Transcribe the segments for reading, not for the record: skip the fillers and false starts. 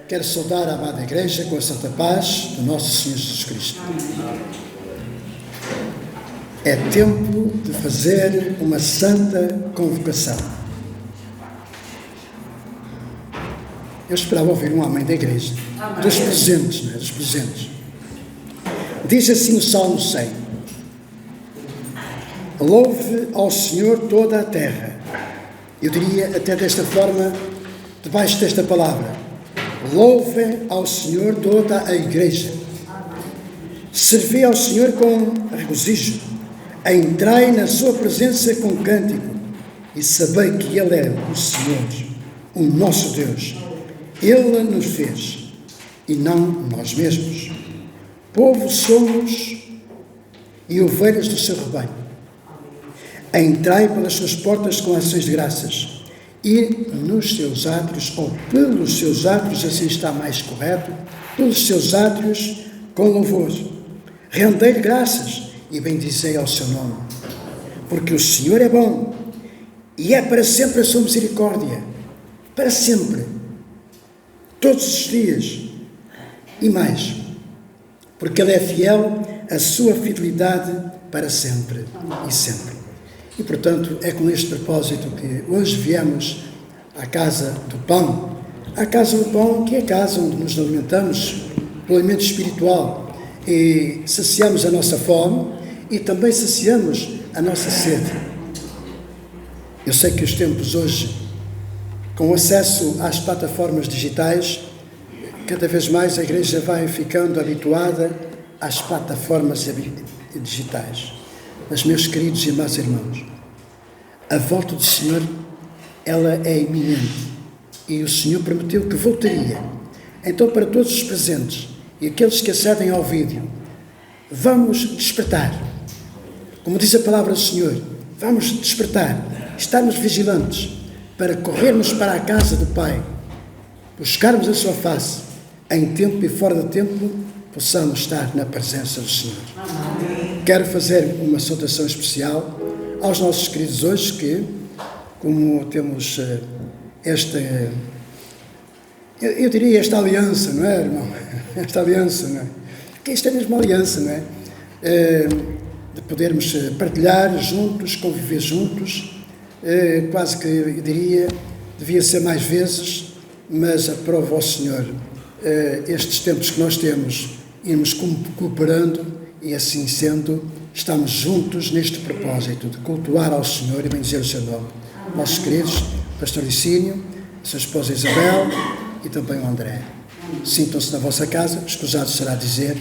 Quero saudar a amada Igreja com a santa paz do nosso Senhor Jesus Cristo. É tempo de fazer uma santa convocação. Eu esperava ouvir um amém da Igreja, dos presentes, não é? Dos presentes. Diz assim o Salmo 100: louve ao Senhor toda a terra. Eu diria até desta forma, debaixo desta palavra: louve ao Senhor toda a Igreja. Servi ao Senhor com regozijo. Entrai na sua presença com cântico e sabei que Ele é o Senhor, o nosso Deus. Ele nos fez e não nós mesmos. Povo somos e ovelhas do seu rebanho. Entrai pelas suas portas com ações de graças e nos seus átrios, ou pelos seus átrios, assim está mais correto, pelos seus átrios com louvor. Rendei-lhe graças e bendizei ao seu nome, porque o Senhor é bom e é para sempre a sua misericórdia, para sempre, todos os dias e mais, porque Ele é fiel, a sua fidelidade para sempre e sempre. E, portanto, é com este propósito que hoje viemos à Casa do Pão. À Casa do Pão, que é a casa onde nos alimentamos do alimento espiritual e saciamos a nossa fome e também saciamos a nossa sede. Eu sei que os tempos hoje, com acesso às plataformas digitais, cada vez mais a Igreja vai ficando habituada às plataformas digitais. Mas, meus queridos e amados irmãos, a volta do Senhor, ela é iminente e o Senhor prometeu que voltaria. Então, para todos os presentes e aqueles que acedem ao vídeo, vamos despertar. Como diz a palavra do Senhor, vamos despertar, estarmos vigilantes para corrermos para a casa do Pai, buscarmos a sua face, em tempo e fora de tempo, possamos estar na presença do Senhor. Amém. Quero fazer uma saudação especial aos nossos queridos hoje que, como temos eu diria esta aliança, não é, irmão? Esta aliança, não é? Porque isto é mesmo aliança, não é? De podermos partilhar juntos, conviver juntos, quase que, eu diria, devia ser mais vezes, mas aprovo ao Senhor estes tempos que nós temos, irmos cooperando e assim sendo, estamos juntos neste propósito de cultuar ao Senhor e bendizer o seu nome. Nossos queridos, Pastor Licínio, a sua esposa Isabel e também o André. Sintam-se na vossa casa, escusado será dizer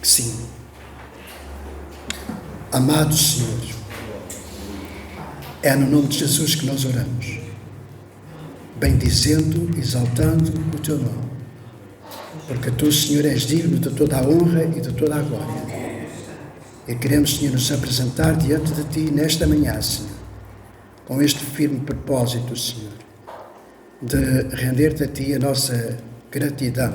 que sim. Amado Senhor, é no nome de Jesus que nós oramos, bendizendo, exaltando o teu nome, porque tu, Senhor, és digno de toda a honra e de toda a glória. E queremos, Senhor, nos apresentar diante de Ti nesta manhã, Senhor, com este firme propósito, Senhor, de render-te a Ti a nossa gratidão,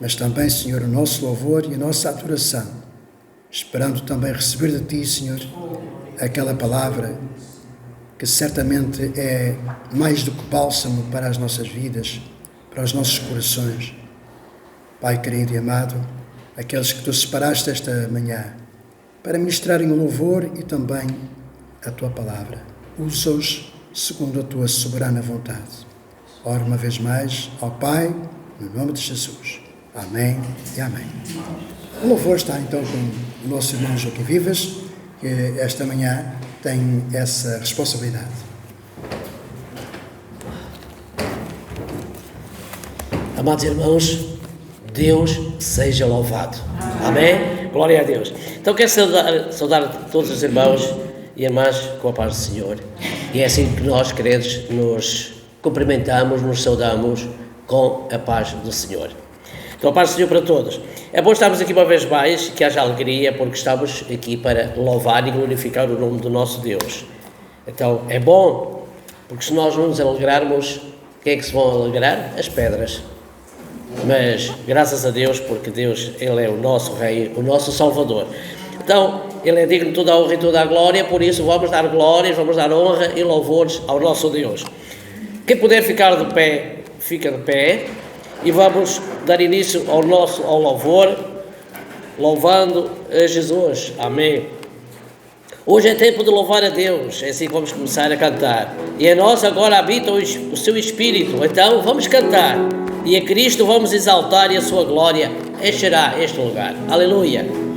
mas também, Senhor, o nosso louvor e a nossa adoração, esperando também receber de Ti, Senhor, aquela palavra que certamente é mais do que bálsamo para as nossas vidas, para os nossos corações. Pai querido e amado, aqueles que Tu separaste esta manhã para ministrarem o louvor e também a Tua palavra, usa-os segundo a Tua soberana vontade. Oro uma vez mais ao Pai, no nome de Jesus. Amém e amém. O louvor está então com o nosso irmão Joaquim Vivas, que esta manhã tem essa responsabilidade. Amados irmãos, Deus seja louvado. Amém? Glória a Deus. Então quero saudar todos os irmãos e irmãs com a paz do Senhor. E é assim que nós, queridos, nos cumprimentamos, nos saudamos com a paz do Senhor. Então a paz do Senhor para todos. É bom estarmos aqui uma vez mais, que haja alegria, porque estamos aqui para louvar e glorificar o nome do nosso Deus. Então é bom, porque se nós não nos alegrarmos, quem é que se vão alegrar? As pedras. Mas graças a Deus, porque Deus, Ele é o nosso Rei, o nosso Salvador. Então, Ele é digno de toda a honra e toda a glória, por isso vamos dar glórias, vamos dar honra e louvores ao nosso Deus. Quem puder ficar de pé, fica de pé. e vamos dar início ao louvor, louvando a Jesus. Amém. Hoje é tempo de louvar a Deus, é assim que vamos começar a cantar. E em nós agora habita o seu Espírito, então vamos cantar. E a Cristo vamos exaltar e a sua glória encherá este lugar. Aleluia.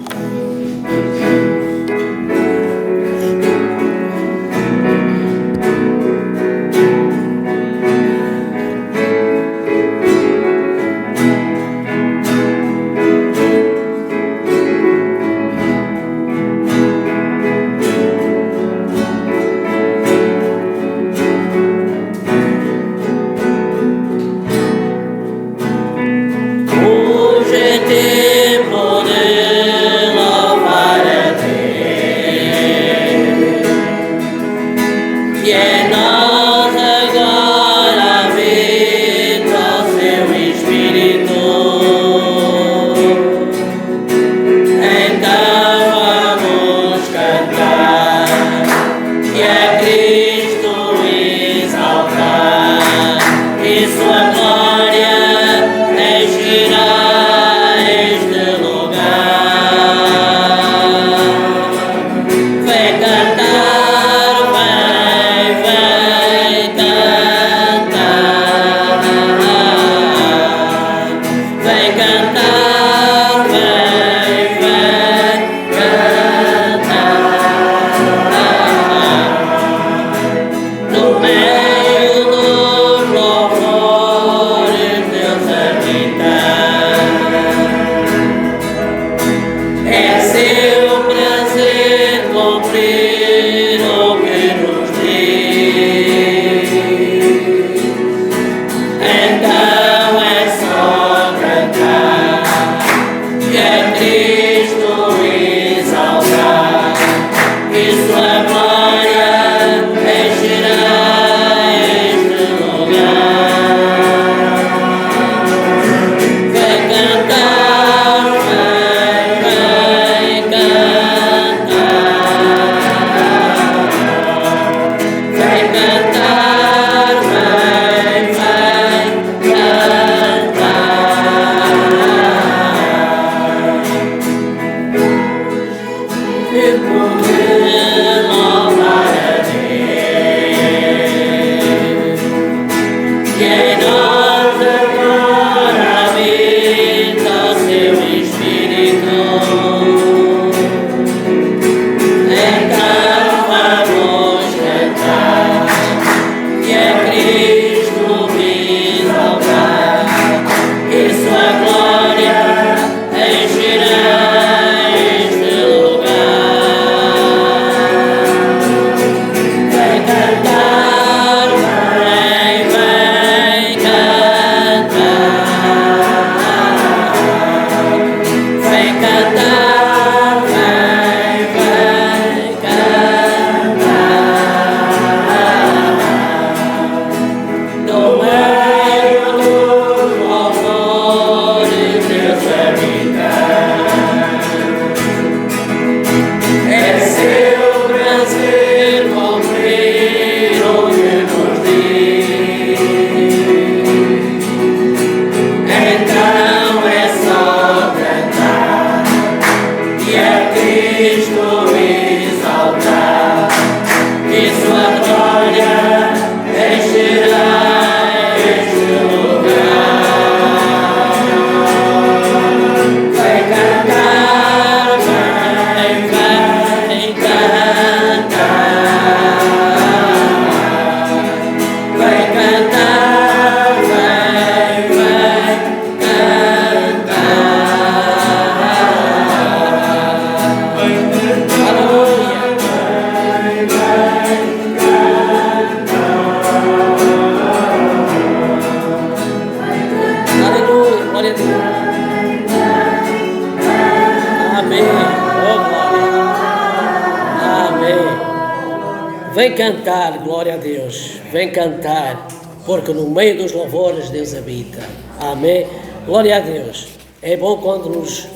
Vem cantar, glória a Deus, vem cantar, porque no meio dos louvores Deus habita. Amém? Glória a Deus. É bom quando nos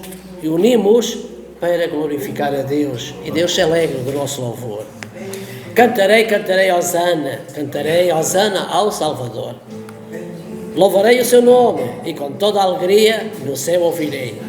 unimos para glorificar a Deus e Deus se alegra do nosso louvor. Cantarei, cantarei Hosana ao Salvador. Louvarei o seu nome e com toda a alegria no céu ouvirei.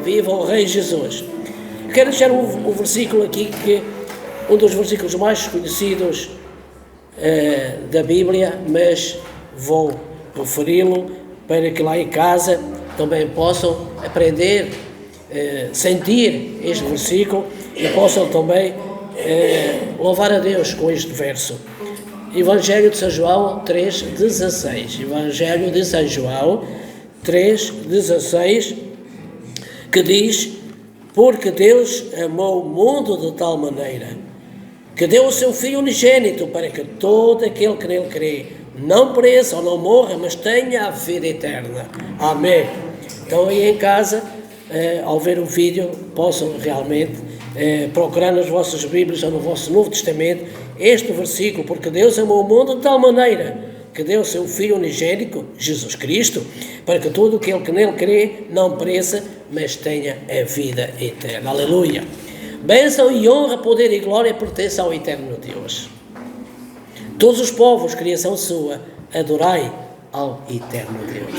Viva o Rei Jesus. Quero deixar um versículo aqui, que um dos versículos mais conhecidos da Bíblia, mas vou referi-lo para que lá em casa também possam aprender, sentir este versículo e possam também louvar a Deus com este verso. Evangelho de São João 3,16. Evangelho de São João 3,16, que diz: porque Deus amou o mundo de tal maneira que deu o seu Filho unigênito, para que todo aquele que nele crê não pereça ou não morra, mas tenha a vida eterna. Amém. Então aí em casa, ao ver o vídeo, possam realmente procurar nas vossas Bíblias ou no vosso Novo Testamento este versículo, porque Deus amou o mundo de tal maneira que deu o seu Filho unigênito, Jesus Cristo, para que todo aquele que nele crê não pereça, mas tenha a vida eterna. Aleluia! Bênção e honra, poder e glória pertencem ao eterno Deus. Todos os povos, criação sua, adorai ao eterno Deus.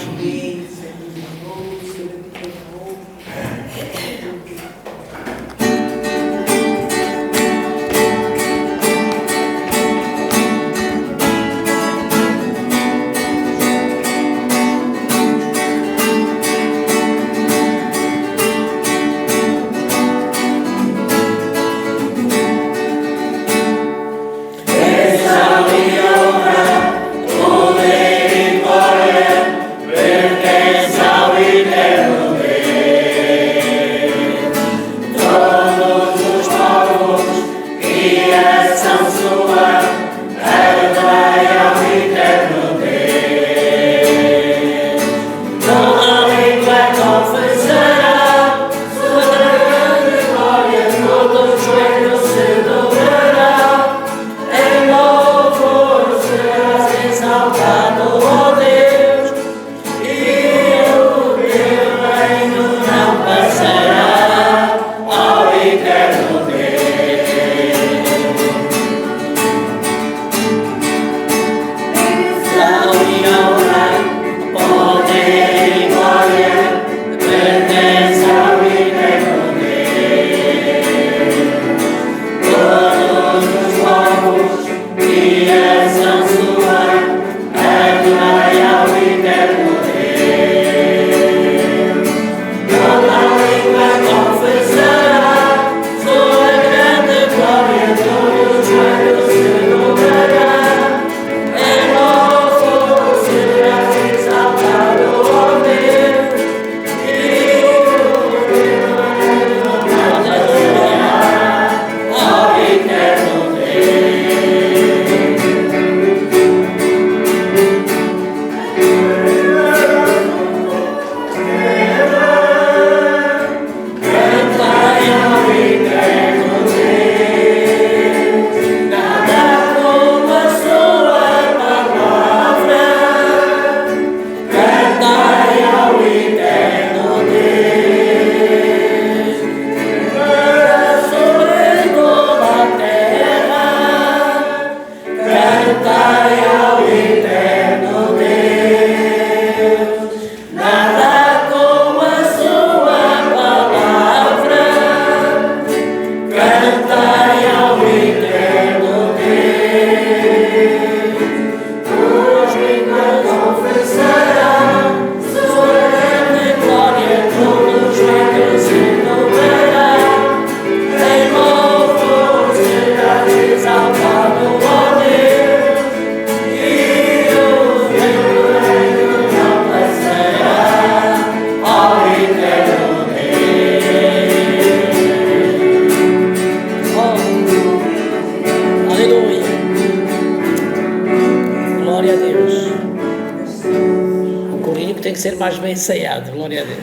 Ser mais bem ensaiado, glória a Deus.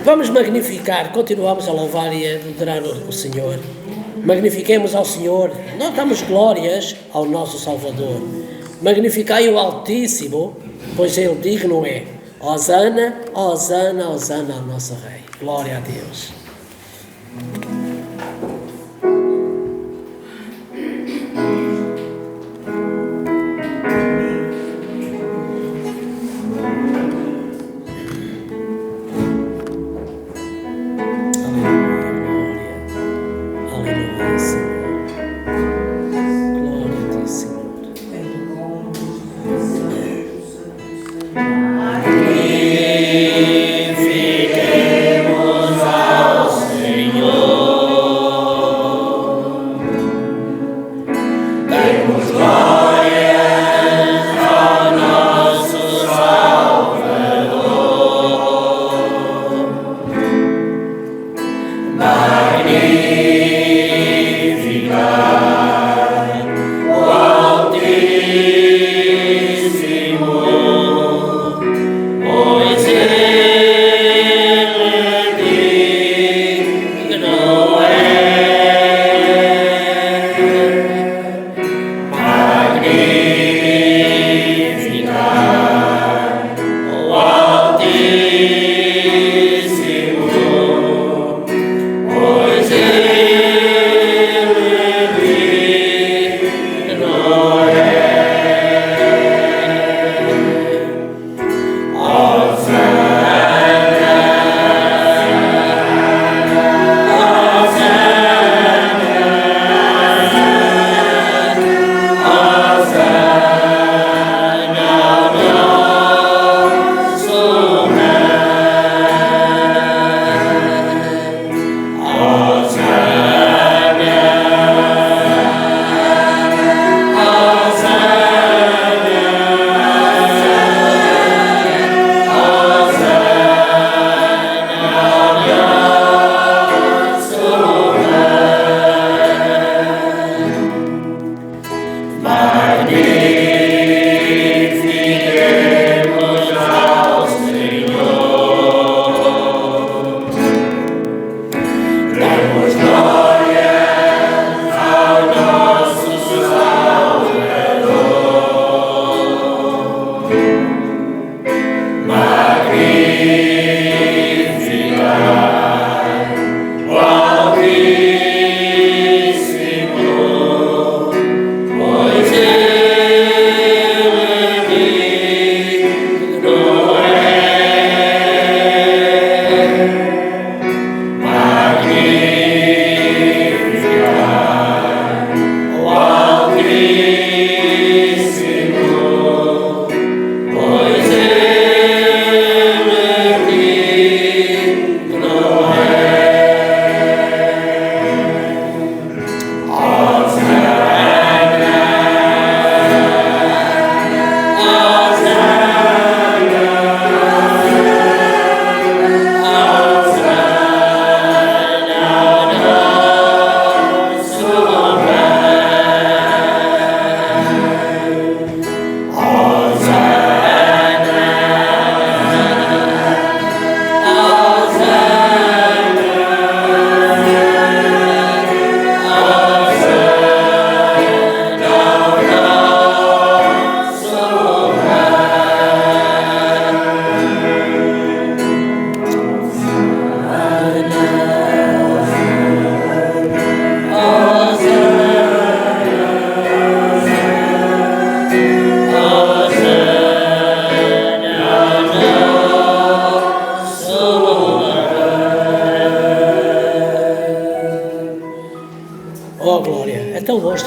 Vamos magnificar, continuamos a louvar e a adorar o Senhor. Magnifiquemos ao Senhor, nós damos glórias ao nosso Salvador. Magnificai o Altíssimo, pois Ele digno é. Hosana, Hosana, Hosana ao nosso Rei. Glória a Deus. Pois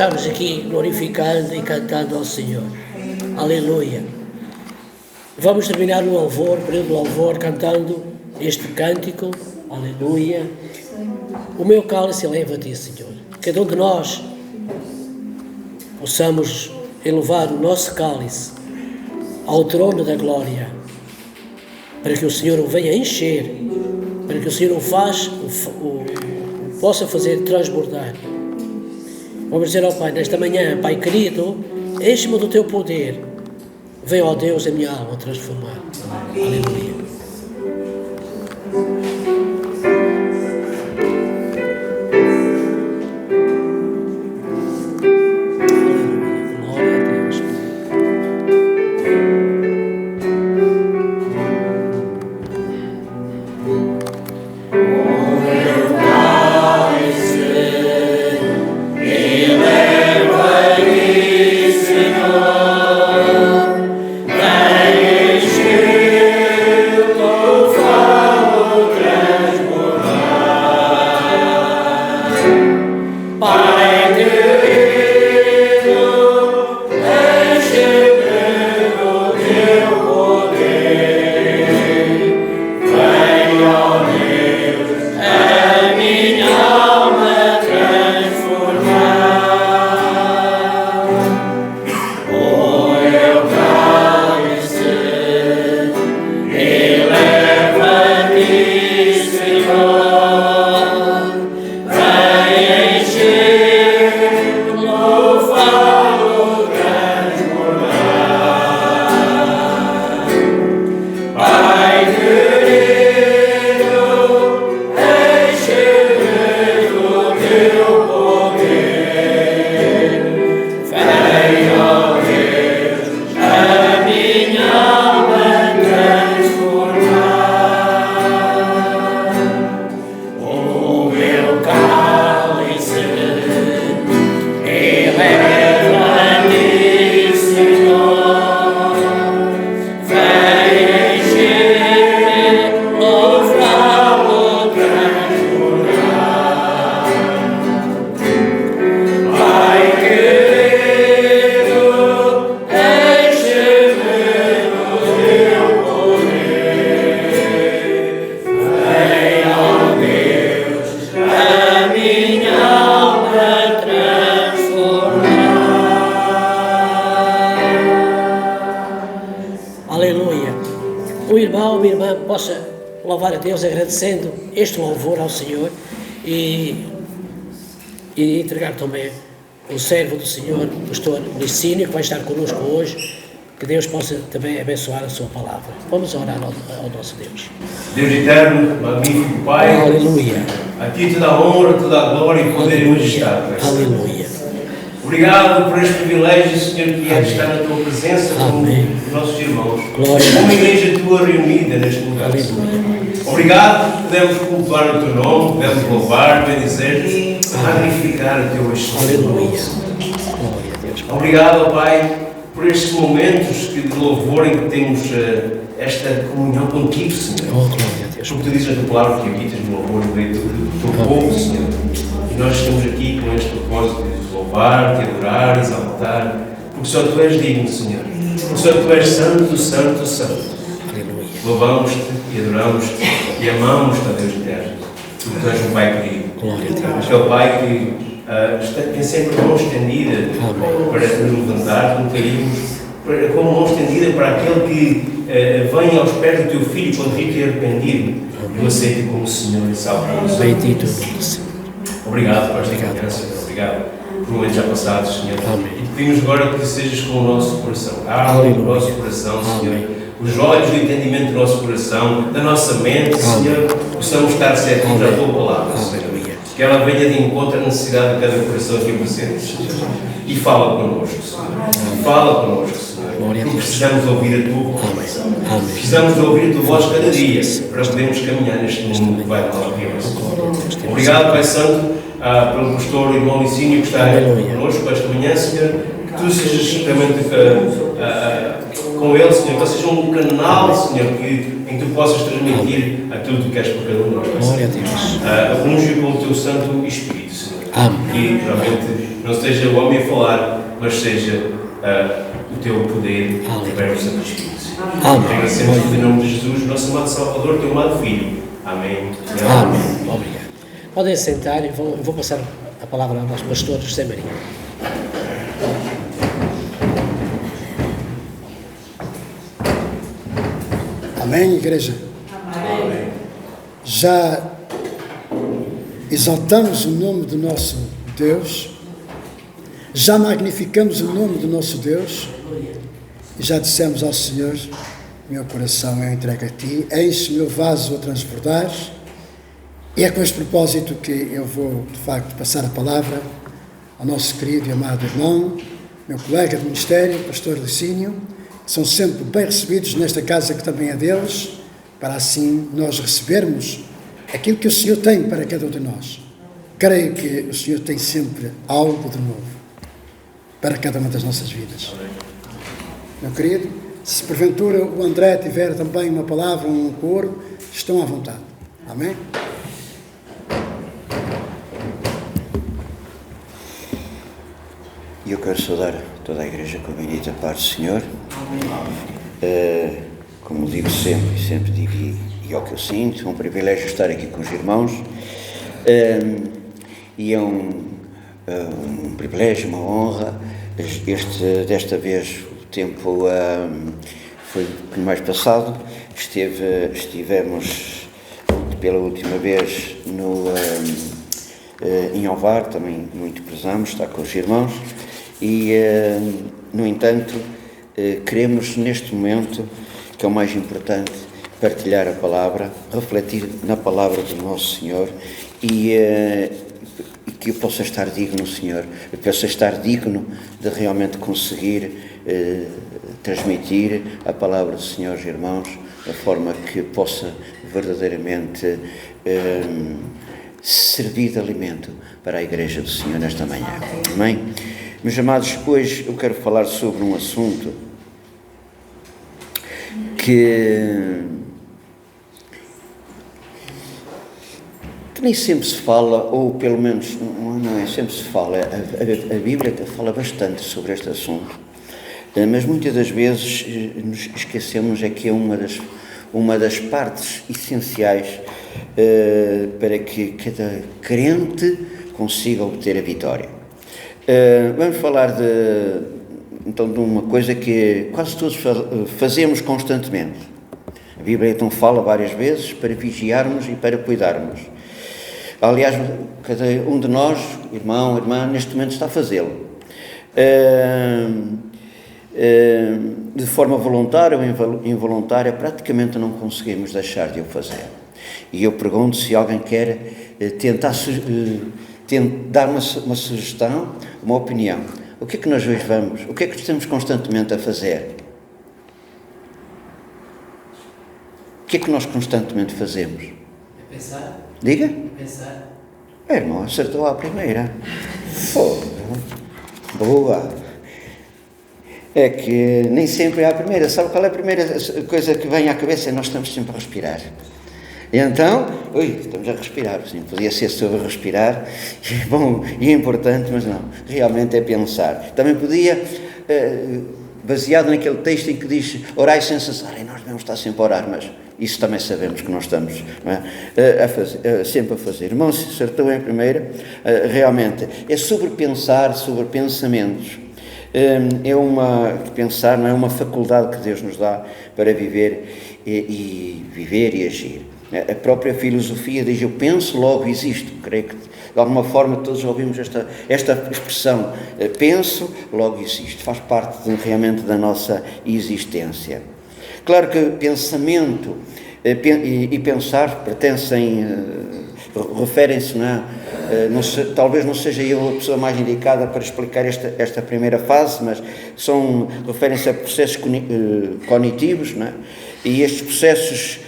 estarmos aqui glorificando e cantando ao Senhor. Aleluia. Vamos terminar o louvor, período de louvor, cantando este cântico. Aleluia. O meu cálice eleva-te, Senhor. Cada um de nós possamos elevar o nosso cálice ao trono da glória, para que o Senhor o venha encher, para que o Senhor o possa fazer transbordar. Vamos dizer ao Pai, nesta manhã: Pai querido, enche-me do teu poder, venha, ó Deus, a minha alma transformar. Aleluia. Possa louvar a Deus agradecendo este louvor ao Senhor e entregar também o servo do Senhor, o pastor Licínio, que vai estar connosco hoje, que Deus possa também abençoar a sua palavra. Vamos orar ao nosso Deus. Deus eterno, magnífico Pai, aleluia. A Ti toda a honra, toda a glória e poder e majestade. Aleluia. Obrigado por este privilégio, Senhor, que é de estar na Tua presença com os nossos irmãos. Glória. Uma igreja Tua reunida neste lugar. Aleluia. Obrigado, podemos cultuar o Teu nome, podemos louvar, bendizer-te, magnificar o Teu excelente nome. Aleluia. Glória a Deus. Obrigado, Pai, por estes momentos de louvor em que temos esta comunhão contigo, Senhor. Oh, glória a Deus. Como Tu dizes na Tua palavra, que habitas no louvor no meio do Teu povo, Senhor. E nós estamos aqui com este propósito de louvar, te adorar, exaltar, porque só Tu és digno, Senhor. Porque só Tu és santo, santo, santo. Aleluia. Louvamos-te e adoramos-te e amamos-te, ó Deus eterno. Tu és um Pai querido. Glória a Deus. Aquele Pai que tem sempre a mão estendida para nos levantar, como caímos, com a mão estendida para aquele que vem aos pés do Teu Filho quando rico e arrependido, e o aceita como Senhor e Salvador. Bendito o nome do Senhor. Obrigado por esta criança, obrigado por momentos já passados, Senhor. Amém. E pedimos agora que sejas com o nosso coração. Abre o nosso coração, Senhor. Amém. Os olhos do entendimento do nosso coração, da nossa mente, Senhor, possamos estar receptivos à Tua palavra, Senhor. Que ela venha de encontro à necessidade de cada coração aqui presente, Senhor. E fala connosco, Senhor. Fala connosco, Senhor. Porque precisamos ouvir a Tua voz. Precisamos ouvir a Tua voz cada dia para podermos caminhar neste mundo que vai mal a Obrigado, Pai Santo, pelo pastor irmão Licínio que está connosco esta manhã, Senhor. Que Tu sejas realmente com ele, Senhor, que ele seja um canal, Senhor, em que tu possas transmitir aquilo que tu queres para cada um de nós. Glória a Deus. Unge com o teu Santo Espírito, Senhor. Amém. E realmente não seja o homem a falar, mas seja o teu poder através do Santo Espírito, Senhor. Amém. Te agradecemos em nome de Jesus, nosso amado Salvador, teu amado Filho. Amém. Amém. Obrigado. Podem sentar e eu vou passar a palavra aos pastores José Maria. Amém, igreja? Amém. Já exaltamos o nome do nosso Deus, já magnificamos o nome do nosso Deus e já dissemos ao Senhor: meu coração eu entrego a Ti, enche meu vaso a transbordar. E é com este propósito que eu vou, de facto, passar a palavra ao nosso querido e amado irmão, meu colega de ministério, pastor Licínio. São sempre bem recebidos nesta casa que também é deles, para assim nós recebermos aquilo que o Senhor tem para cada um de nós. Creio que o Senhor tem sempre algo de novo para cada uma das nossas vidas. Meu querido, se porventura o André tiver também uma palavra, um coro, estão à vontade. Amém? E eu quero saudar toda a Igreja com a bendita paz do Senhor. Como digo sempre, e sempre digo, e é o que eu sinto, é um privilégio estar aqui com os irmãos. E é um privilégio, uma honra. Desta vez o tempo foi mais passado. Estivemos pela última vez em Ovar, também muito prezamos estar com os irmãos. E, no entanto, queremos neste momento, que é o mais importante, partilhar a palavra, refletir na palavra do nosso Senhor e que eu possa estar digno, Senhor, eu possa estar digno de realmente conseguir transmitir a palavra do Senhor aos irmãos, da forma que possa verdadeiramente servir de alimento para a Igreja do Senhor nesta manhã. Amém? Meus amados, hoje eu quero falar sobre um assunto que nem sempre se fala, ou pelo menos não é sempre se fala, a Bíblia fala bastante sobre este assunto, mas muitas das vezes nos esquecemos é que é uma das partes essenciais para que cada crente consiga obter a vitória. Vamos falar então de uma coisa que quase todos fazemos constantemente. A Bíblia então fala várias vezes para vigiarmos e para cuidarmos. Aliás, cada um de nós, irmão, irmã, neste momento está a fazê-lo. De forma voluntária ou involuntária, praticamente não conseguimos deixar de o fazer. E eu pergunto se alguém quer tentar dar uma sugestão, uma opinião. O que é que nós hoje vamos? O que é que estamos constantemente a fazer? O que é que nós constantemente fazemos? É pensar. Diga? É pensar. Irmão, acertou à primeira. Fogo. Boa. É que nem sempre é a primeira. Sabe qual é a primeira coisa que vem à cabeça? Nós estamos sempre a respirar. E então, estamos a respirar, sim, podia ser sobre respirar, bom e importante, mas não, realmente é pensar. Também podia, baseado naquele texto em que diz, orai sem cessar, e nós devemos estar sempre a orar, mas isso também sabemos que nós estamos sempre a fazer. Irmão, se acertou em primeira, realmente, é sobre pensar, sobre pensamentos. Pensar não é uma faculdade que Deus nos dá para viver e agir. A própria filosofia diz, eu penso, logo existo. Creio que, de alguma forma, todos ouvimos esta expressão. Penso, logo existo. Faz parte realmente da nossa existência. Claro que pensamento e pensar referem-se, talvez não seja eu a pessoa mais indicada para explicar esta primeira fase, mas referem-se a processos cognitivos, não é? E estes processos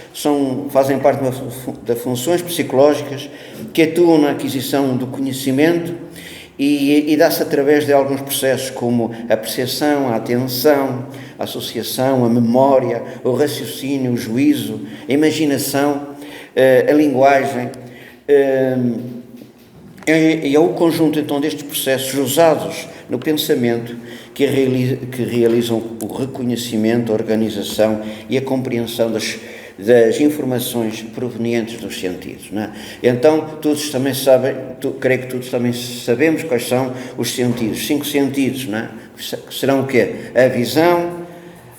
fazem parte das funções psicológicas que atuam na aquisição do conhecimento E dá-se através de alguns processos como a percepção, a atenção, a associação, a memória, o raciocínio, o juízo, a imaginação, a linguagem. É o conjunto então destes processos usados no pensamento que realizam o reconhecimento, a organização e a compreensão das informações provenientes dos sentidos, não é? Então, todos também sabem, creio que todos também sabemos quais são os sentidos, 5 sentidos, não é? Serão o quê? A visão,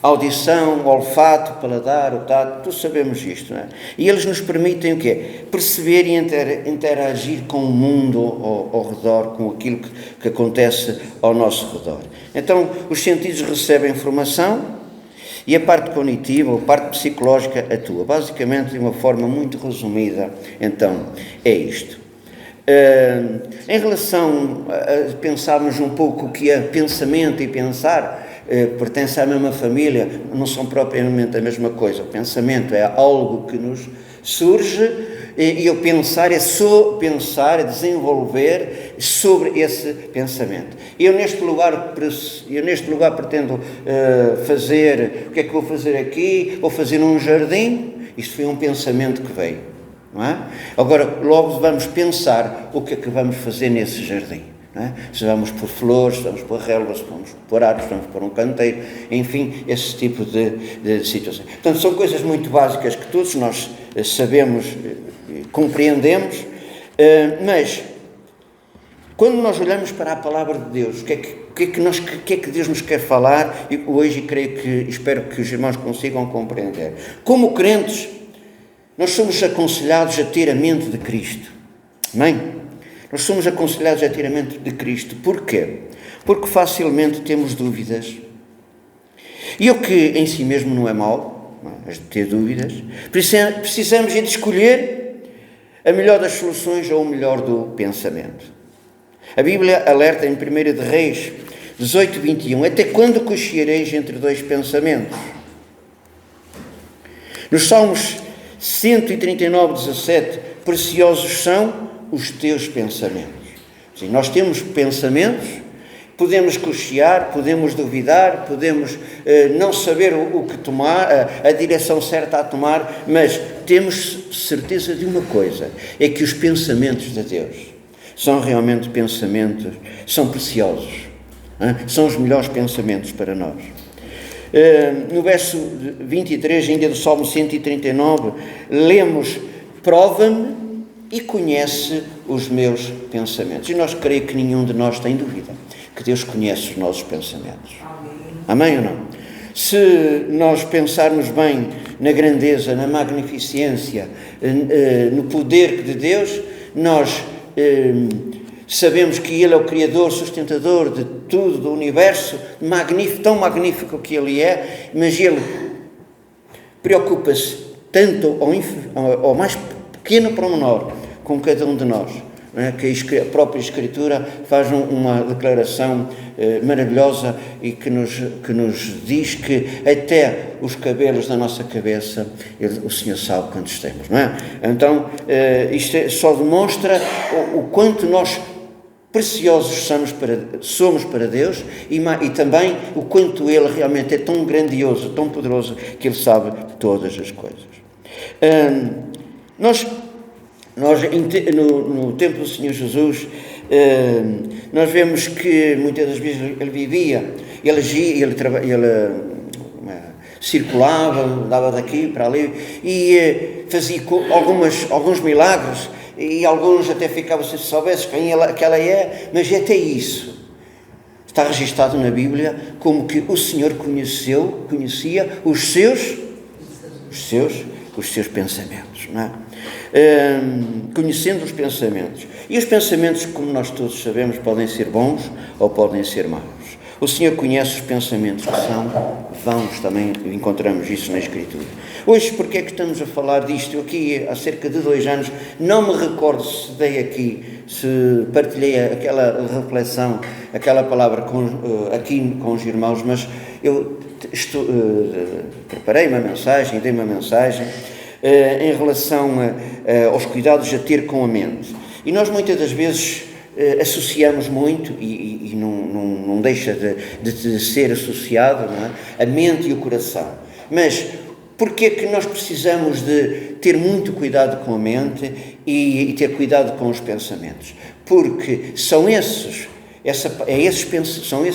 a audição, o olfato, o paladar, o tato, todos sabemos isto, não é? E eles nos permitem o quê? Perceber e interagir com o mundo ao redor, com aquilo que acontece ao nosso redor. Então, os sentidos recebem informação, e a parte cognitiva, a parte psicológica atua. Basicamente, de uma forma muito resumida, então, é isto. Em relação a pensarmos um pouco o que é pensamento e pensar, pertence à mesma família, não são propriamente a mesma coisa. O pensamento é algo que nos surge, e o pensar é só pensar, é desenvolver sobre esse pensamento. Eu neste lugar pretendo fazer, o que é que vou fazer aqui? Vou fazer um jardim. Isto foi um pensamento que veio, não é? Agora, logo vamos pensar o que é que vamos fazer nesse jardim. Não é? Se vamos pôr flores, se vamos pôr relvas, se vamos pôr árvores, se vamos pôr um canteiro, enfim, esse tipo de situações. Portanto, são coisas muito básicas que todos nós sabemos, compreendemos, mas quando nós olhamos para a palavra de Deus, o que é que Deus nos quer falar, e hoje espero que os irmãos consigam compreender. Como crentes, nós somos aconselhados a ter a mente de Cristo. Amém? Nós somos aconselhados a ter a mente de Cristo. Porquê? Porque facilmente temos dúvidas. E o que em si mesmo não é mau, mas de ter dúvidas, precisamos de escolher a melhor das soluções ou o melhor do pensamento. A Bíblia alerta em 1 de Reis 18, 21, até quando cocheareis entre dois pensamentos? Nos Salmos 139, 17, preciosos são os teus pensamentos. Sim, nós temos pensamentos, podemos cochear, podemos duvidar, podemos não saber o que tomar, a direção certa a tomar, mas temos certeza de uma coisa, é que os pensamentos de Deus são realmente pensamentos, são preciosos, são os melhores pensamentos para nós. No verso 23, ainda do Salmo 139, lemos: prova-me e conhece os meus pensamentos. E nós creio que nenhum de nós tem dúvida que Deus conhece os nossos pensamentos. Amém ou não? Se nós pensarmos bem na grandeza, na magnificência, no poder de Deus, nós sabemos que Ele é o Criador, sustentador de tudo, do universo, magnífico, tão magnífico que Ele é, mas Ele preocupa-se tanto ao mais pequeno pormenor com cada um de nós, que a própria Escritura faz uma declaração maravilhosa e que nos diz que até os cabelos da nossa cabeça o Senhor sabe quantos temos, não é? Então, isto só demonstra o quanto nós preciosos somos para Deus e também o quanto Ele realmente é tão grandioso, tão poderoso, que Ele sabe todas as coisas. Nós no tempo do Senhor Jesus, nós vemos que muitas das vezes Ele vivia, Ele agia, Ele circulava, andava daqui para ali e fazia alguns milagres, e alguns até ficavam, se soubesse quem ela é, mas até isso está registado na Bíblia como que o Senhor conhecia os seus pensamentos, não é? Conhecendo os pensamentos. E os pensamentos, como nós todos sabemos, podem ser bons ou podem ser maus. O Senhor conhece os pensamentos que são vãos, também encontramos isso na Escritura. Hoje, porque é que estamos a falar disto? Eu aqui, há cerca de 2 anos, não me recordo se dei aqui, se partilhei aquela reflexão, aquela palavra aqui com os irmãos, mas eu preparei uma mensagem, dei uma mensagem em relação aos cuidados a ter com a mente. E nós muitas das vezes associamos muito, e não deixa de ser associado, não é? A mente e o coração. Mas porquê é que nós precisamos de ter muito cuidado com a mente e ter cuidado com os pensamentos? Porque são esses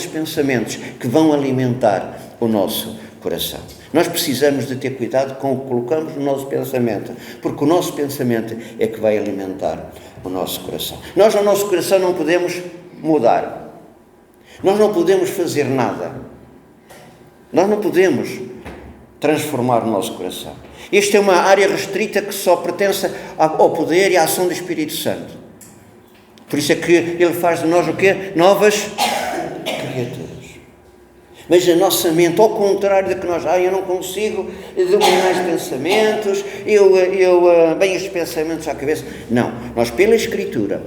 pensamentos que vão alimentar o nosso coração. Nós precisamos de ter cuidado com o que colocamos no nosso pensamento, porque o nosso pensamento é que vai alimentar o nosso coração. Nós, no nosso coração, não podemos mudar. Nós não podemos fazer nada. Nós não podemos transformar o nosso coração. Esta é uma área restrita que só pertence ao poder e à ação do Espírito Santo. Por isso é que Ele faz de nós o quê? Novas criaturas. Mas a nossa mente, ao contrário de que nós, eu não consigo dominar os pensamentos, bem estes pensamentos à cabeça. Não, nós pela Escritura,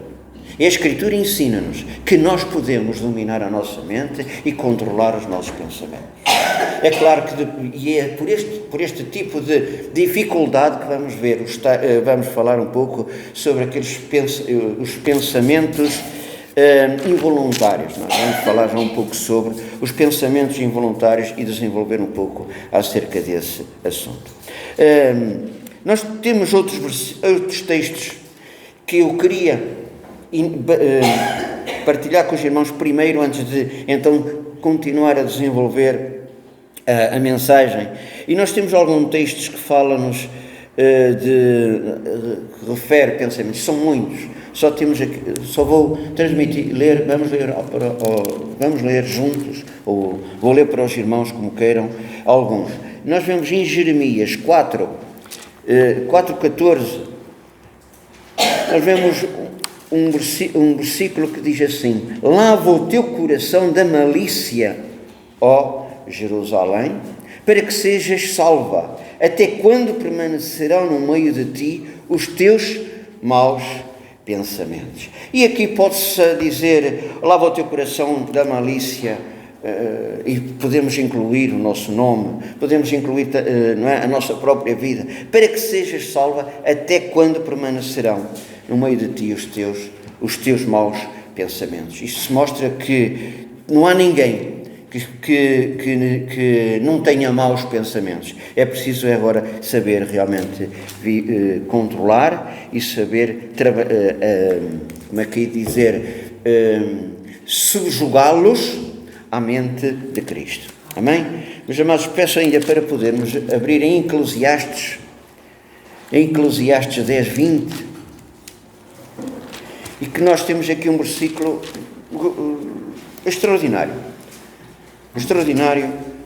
a Escritura ensina-nos que nós podemos dominar a nossa mente e controlar os nossos pensamentos. É claro que é por este tipo de dificuldade que vamos ver, vamos falar um pouco sobre os pensamentos involuntários. Nós vamos falar já um pouco sobre os pensamentos involuntários e desenvolver um pouco acerca desse assunto. Nós temos outros textos que eu queria partilhar com os irmãos primeiro, antes de então continuar a desenvolver a mensagem. E nós temos alguns textos que falam-nos que refere pensamentos, são muitos. Só vou transmitir, vamos ler juntos, ou vou ler para os irmãos como queiram, alguns. Nós vemos em Jeremias 4:14, nós vemos um versículo que diz assim: lava o teu coração da malícia, ó Jerusalém, para que sejas salva. Até quando permanecerão no meio de ti os teus maus pensamentos? E aqui pode-se dizer, lava o teu coração da malícia, e podemos incluir o nosso nome, podemos incluir não é, a nossa própria vida, para que sejas salva, até quando permanecerão no meio de ti os teus maus pensamentos. Isto se mostra que não há ninguém que não tenha maus pensamentos. É preciso agora saber realmente controlar e saber, como é que ia dizer, subjugá-los à mente de Cristo. Amém? Meus amados, peço ainda para podermos abrir em Eclesiastes 10:20, e que nós temos aqui um versículo extraordinário,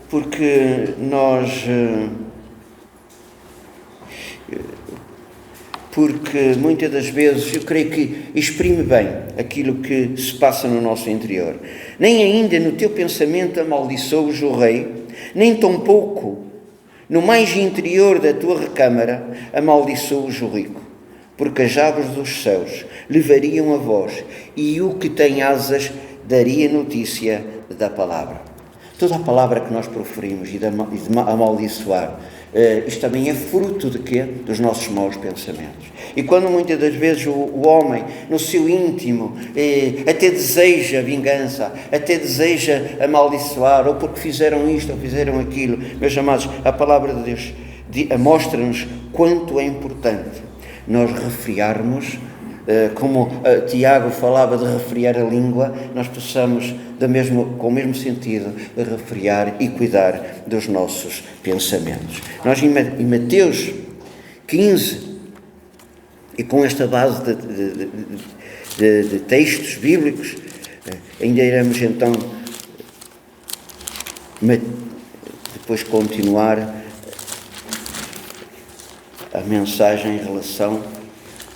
porque porque muitas das vezes eu creio que exprime bem aquilo que se passa no nosso interior. Nem ainda no teu pensamento amaldiçoas o rei, nem tampouco no mais interior da tua recâmara amaldiçoas o rico, porque as aves dos céus levariam a voz, e o que tem asas daria notícia da palavra. Toda a palavra que nós proferimos e de amaldiçoar, isto também é fruto de quê? Dos nossos maus pensamentos. E quando muitas das vezes o homem, no seu íntimo, até deseja vingança, até deseja amaldiçoar, ou porque fizeram isto ou fizeram aquilo, meus amados, a palavra de Deus mostra-nos quanto é importante nós refriarmos, como Tiago falava de refriar a língua, nós possamos, com o mesmo sentido, refriar e cuidar dos nossos pensamentos. Nós em Mateus 15, e com esta base de textos bíblicos, ainda iremos então depois continuar a mensagem em relação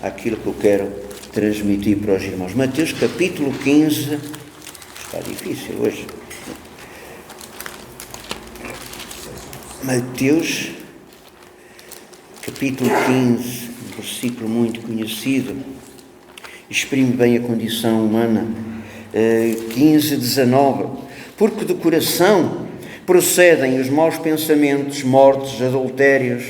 àquilo que eu quero transmitir para os irmãos. Mateus capítulo 15, está difícil hoje. Mateus capítulo 15, um versículo muito conhecido, exprime bem a condição humana. 15:19, porque do coração procedem os maus pensamentos, mortes, adultérios,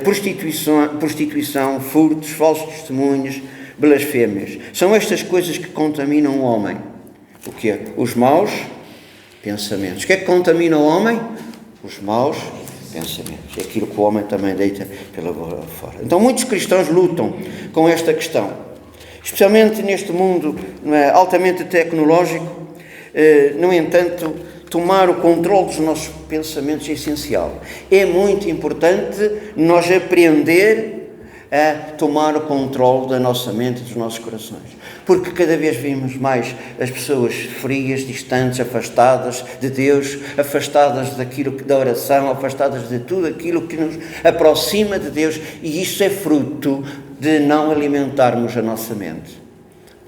prostituição, furtos, falsos testemunhos, blasfêmias. São estas coisas que contaminam o homem. O quê? Os maus pensamentos. O que é que contamina o homem? Os maus pensamentos. É aquilo que o homem também deita pela boca fora. Então muitos cristãos lutam com esta questão. Especialmente neste mundo altamente tecnológico. No entanto, tomar o controle dos nossos pensamentos é essencial. É muito importante nós aprender a tomar o controle da nossa mente e dos nossos corações. Porque cada vez vimos mais as pessoas frias, distantes, afastadas de Deus, afastadas da oração, afastadas de tudo aquilo que nos aproxima de Deus, e isso é fruto de não alimentarmos a nossa mente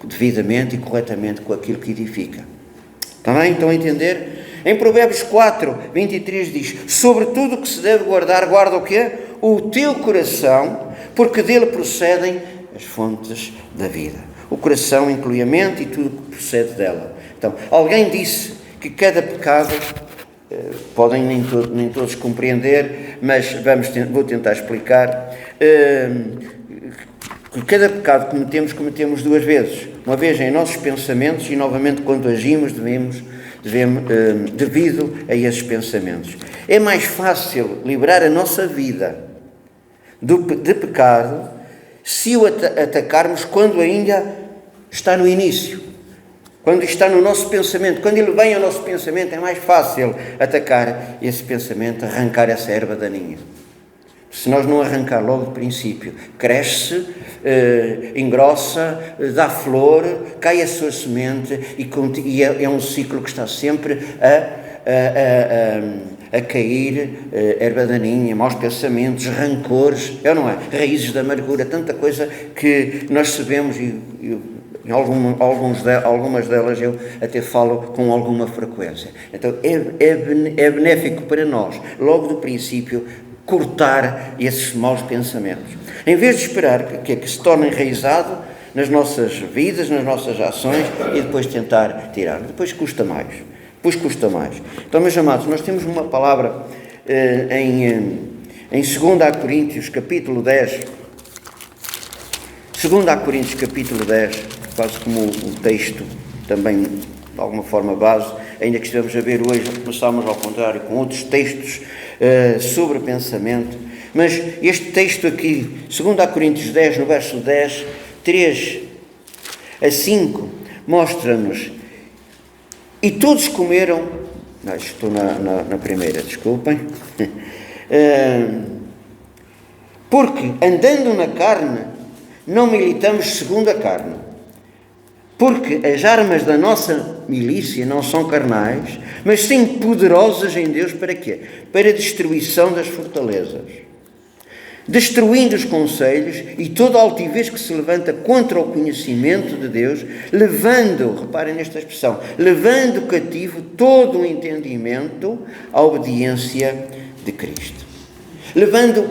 devidamente e corretamente com aquilo que edifica. Está bem? Estão a entender? Em Provérbios 4, 23 diz: sobre tudo o que se deve guardar, guarda o quê? O teu coração, porque dele procedem as fontes da vida. O coração inclui a mente e tudo o que procede dela. Então, alguém disse que cada pecado, podem nem todos compreender, mas vou tentar explicar, que cada pecado que cometemos duas vezes. Uma vez em nossos pensamentos e novamente quando agimos devido a esses pensamentos. É mais fácil livrar a nossa vida de pecado se o atacarmos quando ainda está no início, quando está no nosso pensamento. Quando ele vem ao nosso pensamento, é mais fácil atacar esse pensamento, arrancar essa erva daninha. Se nós não arrancar logo de princípio, cresce, engrossa, dá flor, cai a sua semente e é um ciclo que está sempre a cair, erva daninha, maus pensamentos, rancores, não é? Raízes da amargura, tanta coisa que nós sabemos e algumas delas eu até falo com alguma frequência. Então é benéfico para nós, logo do princípio, cortar esses maus pensamentos. Em vez de esperar que se torne enraizado nas nossas vidas, nas nossas ações, e depois tentar tirar. Depois custa mais. Então, meus amados, nós temos uma palavra em 2 Coríntios, capítulo 10. 2 Coríntios, capítulo 10, quase como um texto também, de alguma forma, base, ainda que estivemos a ver hoje, começámos ao contrário, com outros textos sobre pensamento, mas este texto aqui, 2 Coríntios 10, no verso 10, 3 a 5, mostra-nos: e todos comeram, estou na primeira, desculpem, porque andando na carne, não militamos segundo a carne, porque as armas da nossa milícia não são carnais, mas sim poderosas em Deus para quê? Para a destruição das fortalezas, destruindo os conselhos e toda a altivez que se levanta contra o conhecimento de Deus, reparem nesta expressão, levando cativo todo o entendimento à obediência de Cristo. Levando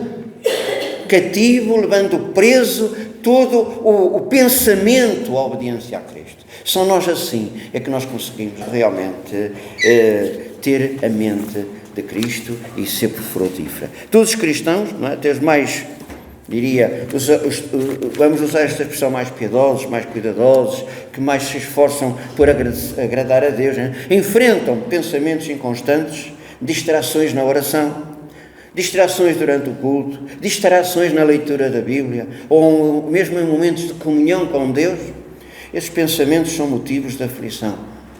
cativo, levando preso todo o pensamento à obediência a Cristo. Só nós assim é que nós conseguimos realmente ter a mente de Cristo e ser frutífera. Todos os cristãos, não é? Até os mais, vamos usar esta expressão, mais piedosos, mais cuidadosos, que mais se esforçam por agradar a Deus, não é? Enfrentam pensamentos inconstantes, distrações na oração, distrações durante o culto, distrações na leitura da Bíblia, ou mesmo em momentos de comunhão com Deus. Esses pensamentos são motivos de aflição,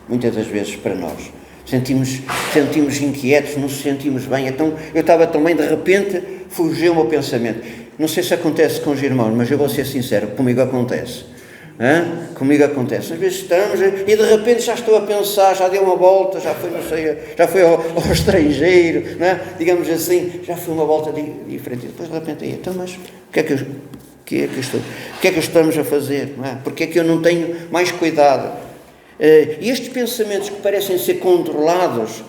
muitas das vezes para nós. Sentimos inquietos, não nos sentimos bem. Então, eu estava tão bem, de repente, fugiu o meu pensamento. Não sei se acontece com os irmãos, mas eu vou ser sincero, comigo acontece. Comigo acontece. Às vezes estamos e de repente já estou a pensar, já deu uma volta, já foi ao estrangeiro, não é? Digamos assim, já foi uma volta diferente. E depois de repente, então, mas o que é que estamos a fazer? Não é? Porque é que eu não tenho mais cuidado? E estes pensamentos que parecem ser controlados,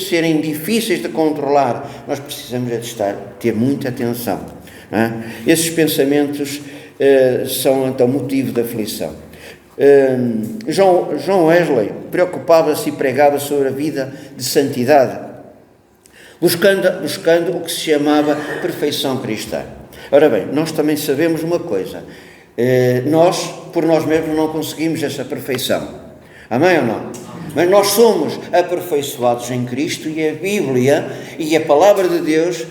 serem difíceis de controlar, nós precisamos ter muita atenção. Não é? Esses pensamentos são então motivo de aflição. John Wesley preocupava-se e pregava sobre a vida de santidade, buscando o que se chamava perfeição cristã. Ora bem, nós também sabemos uma coisa: Nós, por nós mesmos, não conseguimos essa perfeição. Amém ou não? Mas nós somos aperfeiçoados em Cristo, e a Bíblia e a Palavra de Deus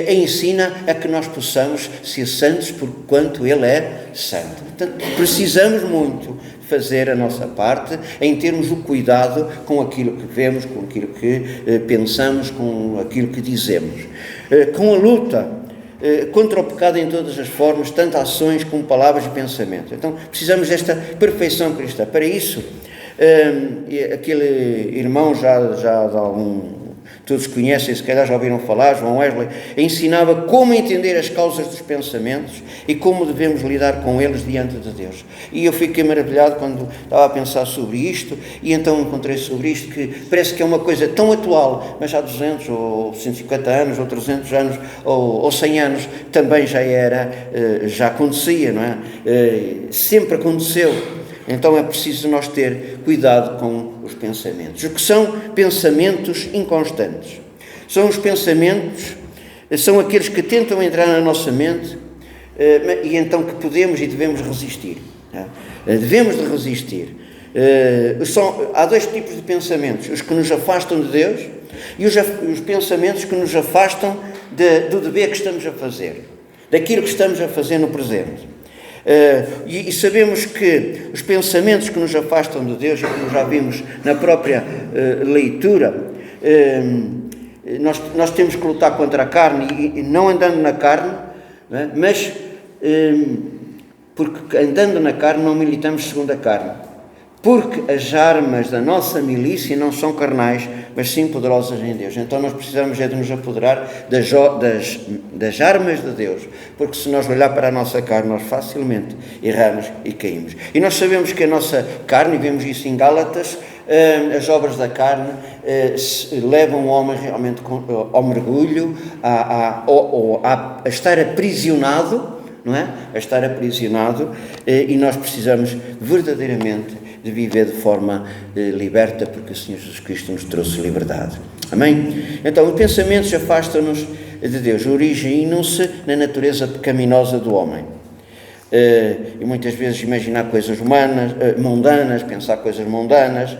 ensina a que nós possamos ser santos por quanto Ele é santo. Portanto, precisamos muito fazer a nossa parte em termos o cuidado com aquilo que vemos, com aquilo que pensamos, com aquilo que dizemos. Com a luta contra o pecado em todas as formas, tanto ações como palavras e pensamentos. Então, precisamos desta perfeição cristã. Para isso, aquele irmão já de algum... Todos conhecem, se calhar já ouviram falar, João Wesley, ensinava como entender as causas dos pensamentos e como devemos lidar com eles diante de Deus. E eu fiquei maravilhado quando estava a pensar sobre isto, e então encontrei sobre isto que parece que é uma coisa tão atual, mas há 200 ou 150 anos, ou 300 anos, ou 100 anos, também já era, já acontecia, não é? Sempre aconteceu. Então é preciso nós ter cuidado com os pensamentos. O que são pensamentos inconstantes? São os pensamentos, são aqueles que tentam entrar na nossa mente e então que podemos e devemos resistir. Devemos de resistir. Há dois tipos de pensamentos: os que nos afastam de Deus e os pensamentos que nos afastam do dever que estamos a fazer, daquilo que estamos a fazer no presente. E sabemos que os pensamentos que nos afastam de Deus, e como já vimos na própria leitura, nós temos que lutar contra a carne, e não andando na carne, mas porque andando na carne não militamos segundo a carne, porque as armas da nossa milícia não são carnais, mas sim poderosas em Deus. Então nós precisamos de nos apoderar das armas de Deus, porque se nós olhar para a nossa carne, nós facilmente erramos e caímos. E nós sabemos que a nossa carne, e vemos isso em Gálatas, as obras da carne levam o homem realmente ao mergulho, a estar aprisionado, não é? A estar aprisionado, e nós precisamos verdadeiramente de viver de forma liberta, porque o Senhor Jesus Cristo nos trouxe liberdade. Amém? Então, os pensamentos afastam-nos de Deus, originam-se na natureza pecaminosa do homem. E muitas vezes imaginar coisas mundanas, pensar coisas mundanas,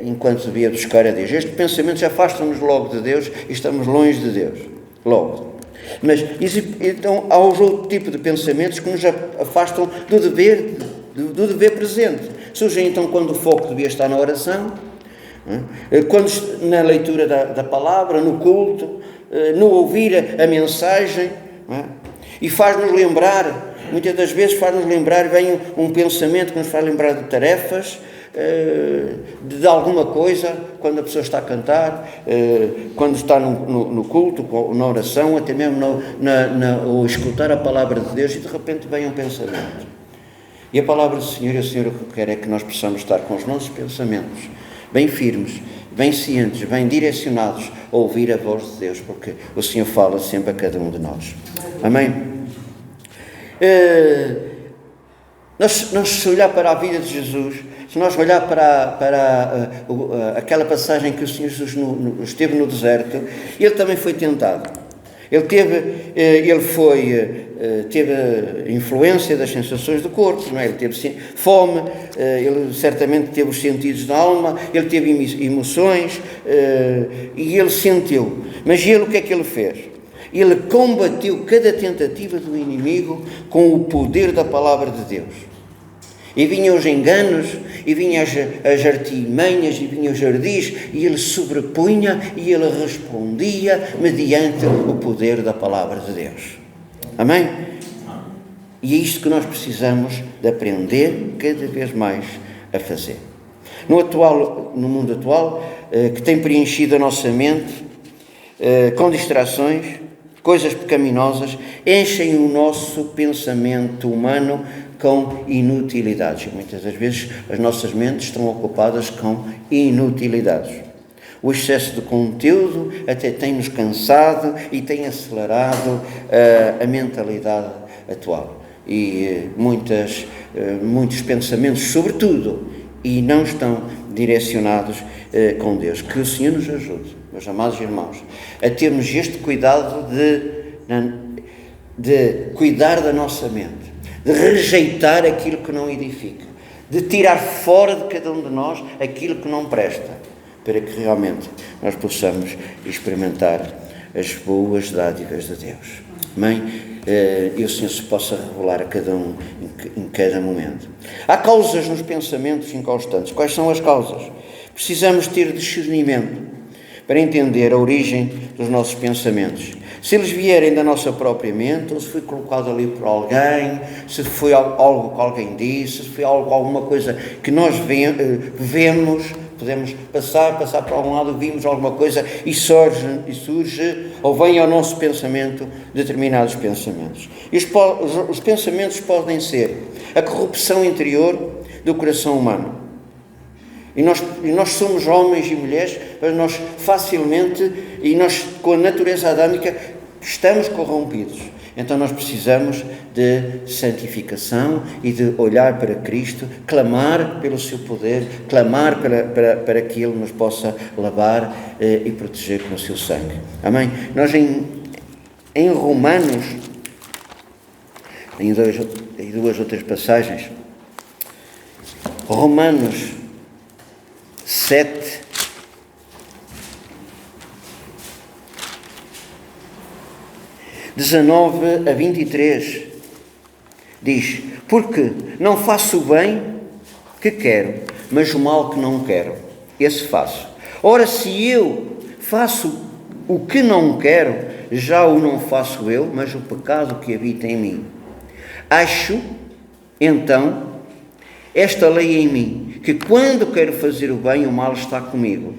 enquanto devia buscar a Deus. Estes pensamentos afastam-nos logo de Deus e estamos longe de Deus. Logo. Mas então há outro tipo de pensamentos que nos afastam do dever presente. Surgem então quando o foco devia estar na oração, quando na leitura da palavra, no culto, no ouvir a mensagem, e faz-nos lembrar, muitas das vezes faz-nos lembrar, vem um pensamento que nos faz lembrar de tarefas, de alguma coisa, quando a pessoa está a cantar, quando está no culto, na oração, até mesmo ou escutar a palavra de Deus, e de repente vem um pensamento. E a palavra do Senhor, e o Senhor o que quer é que nós possamos estar com os nossos pensamentos bem firmes, bem cientes, bem direcionados a ouvir a voz de Deus, porque o Senhor fala sempre a cada um de nós. Amém? Nós se olhar para a vida de Jesus, se nós olhar para aquela passagem que o Senhor Jesus esteve no deserto, ele também foi tentado. Ele teve influência das sensações do corpo, não é? Ele teve fome, ele certamente teve os sentidos da alma, ele teve emoções, e ele sentiu. Mas ele, o que é que ele fez? Ele combateu cada tentativa do inimigo com o poder da palavra de Deus. E vinham os enganos, e vinham as artimanhas, e vinham os ardis, e ele sobrepunha, e ele respondia mediante o poder da palavra de Deus. Amém? E é isto que nós precisamos de aprender cada vez mais a fazer. No mundo atual, que tem preenchido a nossa mente com distrações, coisas pecaminosas, enchem o nosso pensamento humano com inutilidades. Muitas das vezes as nossas mentes estão ocupadas com inutilidades. O excesso de conteúdo até tem-nos cansado e tem acelerado a mentalidade atual. E muitos pensamentos, sobretudo, e não estão direcionados com Deus. Que o Senhor nos ajude, meus amados irmãos, a termos este cuidado de cuidar da nossa mente, de rejeitar aquilo que não edifica, de tirar fora de cada um de nós aquilo que não presta, para que realmente nós possamos experimentar as boas dádivas de Deus. Amém? E o Senhor se possa revelar a cada um em cada momento. Há causas nos pensamentos inconstantes. Quais são as causas? Precisamos ter discernimento para entender a origem dos nossos pensamentos. Se eles vierem da nossa própria mente, ou se foi colocado ali por alguém, se foi algo que alguém disse, se foi alguma coisa que nós vemos, podemos passar por algum lado, vimos alguma coisa e surge ou vem ao nosso pensamento determinados pensamentos. E os pensamentos podem ser a corrupção interior do coração humano. E nós somos homens e mulheres, mas nós facilmente, e nós com a natureza adâmica, estamos corrompidos. Então nós precisamos de santificação e de olhar para Cristo, clamar pelo seu poder, clamar para que Ele nos possa lavar e proteger com o seu sangue. Amém? Nós em Romanos, em duas outras passagens, Romanos 7, (19 a 23), diz: porque não faço o bem que quero, mas o mal que não quero, esse faço. Ora, se eu faço o que não quero, já o não faço eu, mas o pecado que habita em mim. Acho, então, esta lei em mim, que quando quero fazer o bem, o mal está comigo.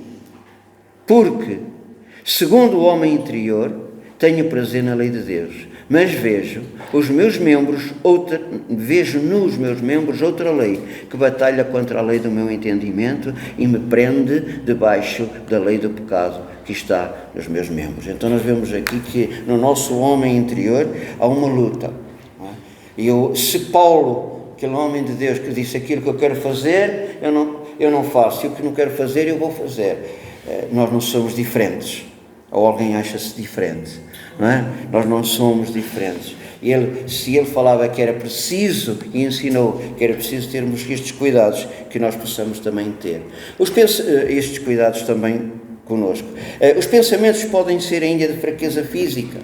Porque, segundo o homem interior, tenho prazer na lei de Deus, mas vejo nos meus membros outra lei, que batalha contra a lei do meu entendimento e me prende debaixo da lei do pecado que está nos meus membros. Então nós vemos aqui que no nosso homem interior há uma luta. Não é? E se Paulo, aquele homem de Deus que disse aquilo que eu quero fazer, eu não faço, e o que não quero fazer, eu vou fazer. Nós não somos diferentes. Ou alguém acha-se diferente, não é? Nós não somos diferentes. Se ele falava que era preciso, e ensinou que era preciso termos estes cuidados, que nós possamos também ter. Estes cuidados também conosco. Os pensamentos podem ser ainda de fraqueza física.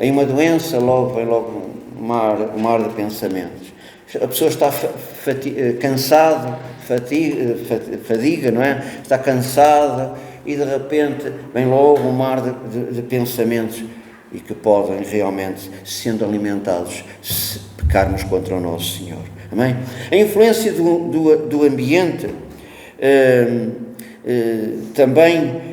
Em uma doença, vem logo um mar de pensamentos. A pessoa está cansada, fadiga, não é? Está cansada, e de repente vem logo um mar de pensamentos e que podem realmente, sendo alimentados, pecarmos contra o nosso Senhor. Amém? A influência do ambiente também,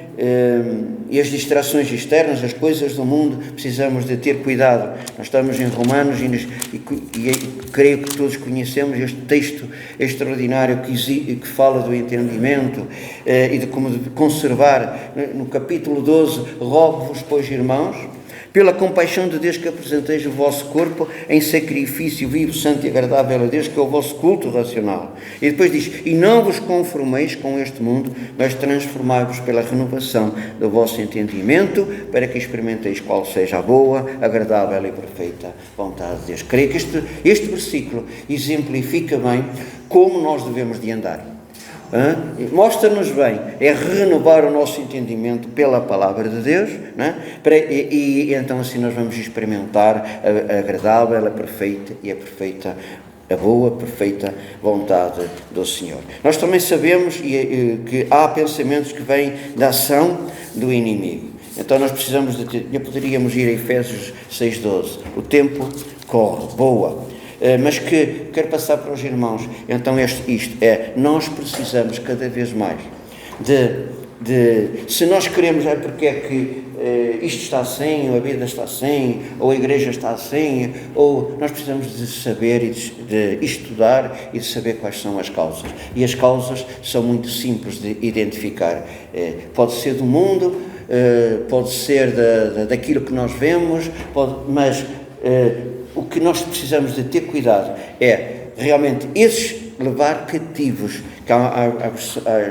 e as distrações externas, as coisas do mundo, precisamos de ter cuidado. Nós estamos em Romanos e creio que todos conhecemos este texto extraordinário que fala do entendimento e de como conservar. No capítulo 12, rogo-vos, pois, irmãos, pela compaixão de Deus, que apresenteis o vosso corpo em sacrifício vivo, santo e agradável a Deus, que é o vosso culto racional. E depois diz: e não vos conformeis com este mundo, mas transformai-vos pela renovação do vosso entendimento, para que experimenteis qual seja a boa, agradável e perfeita vontade de Deus. Creio que este versículo exemplifica bem como nós devemos de andar. Mostra-nos bem, é renovar o nosso entendimento pela palavra de Deus, não é? E então assim nós vamos experimentar a agradável, a perfeita e a boa, perfeita vontade do Senhor. Nós também sabemos que há pensamentos que vêm da ação do inimigo. Então nós precisamos poderíamos ir a Efésios 6:12. O tempo corre, boa. Mas que quero passar para os irmãos. Então nós precisamos cada vez mais se nós queremos, porque é que isto está assim, ou a vida está assim, ou a igreja está assim, ou nós precisamos de saber e de estudar e de saber quais são as causas. E as causas são muito simples de identificar. Pode ser do mundo, pode ser daquilo que nós vemos, mas o que nós precisamos de ter cuidado é realmente esses levar cativos, que há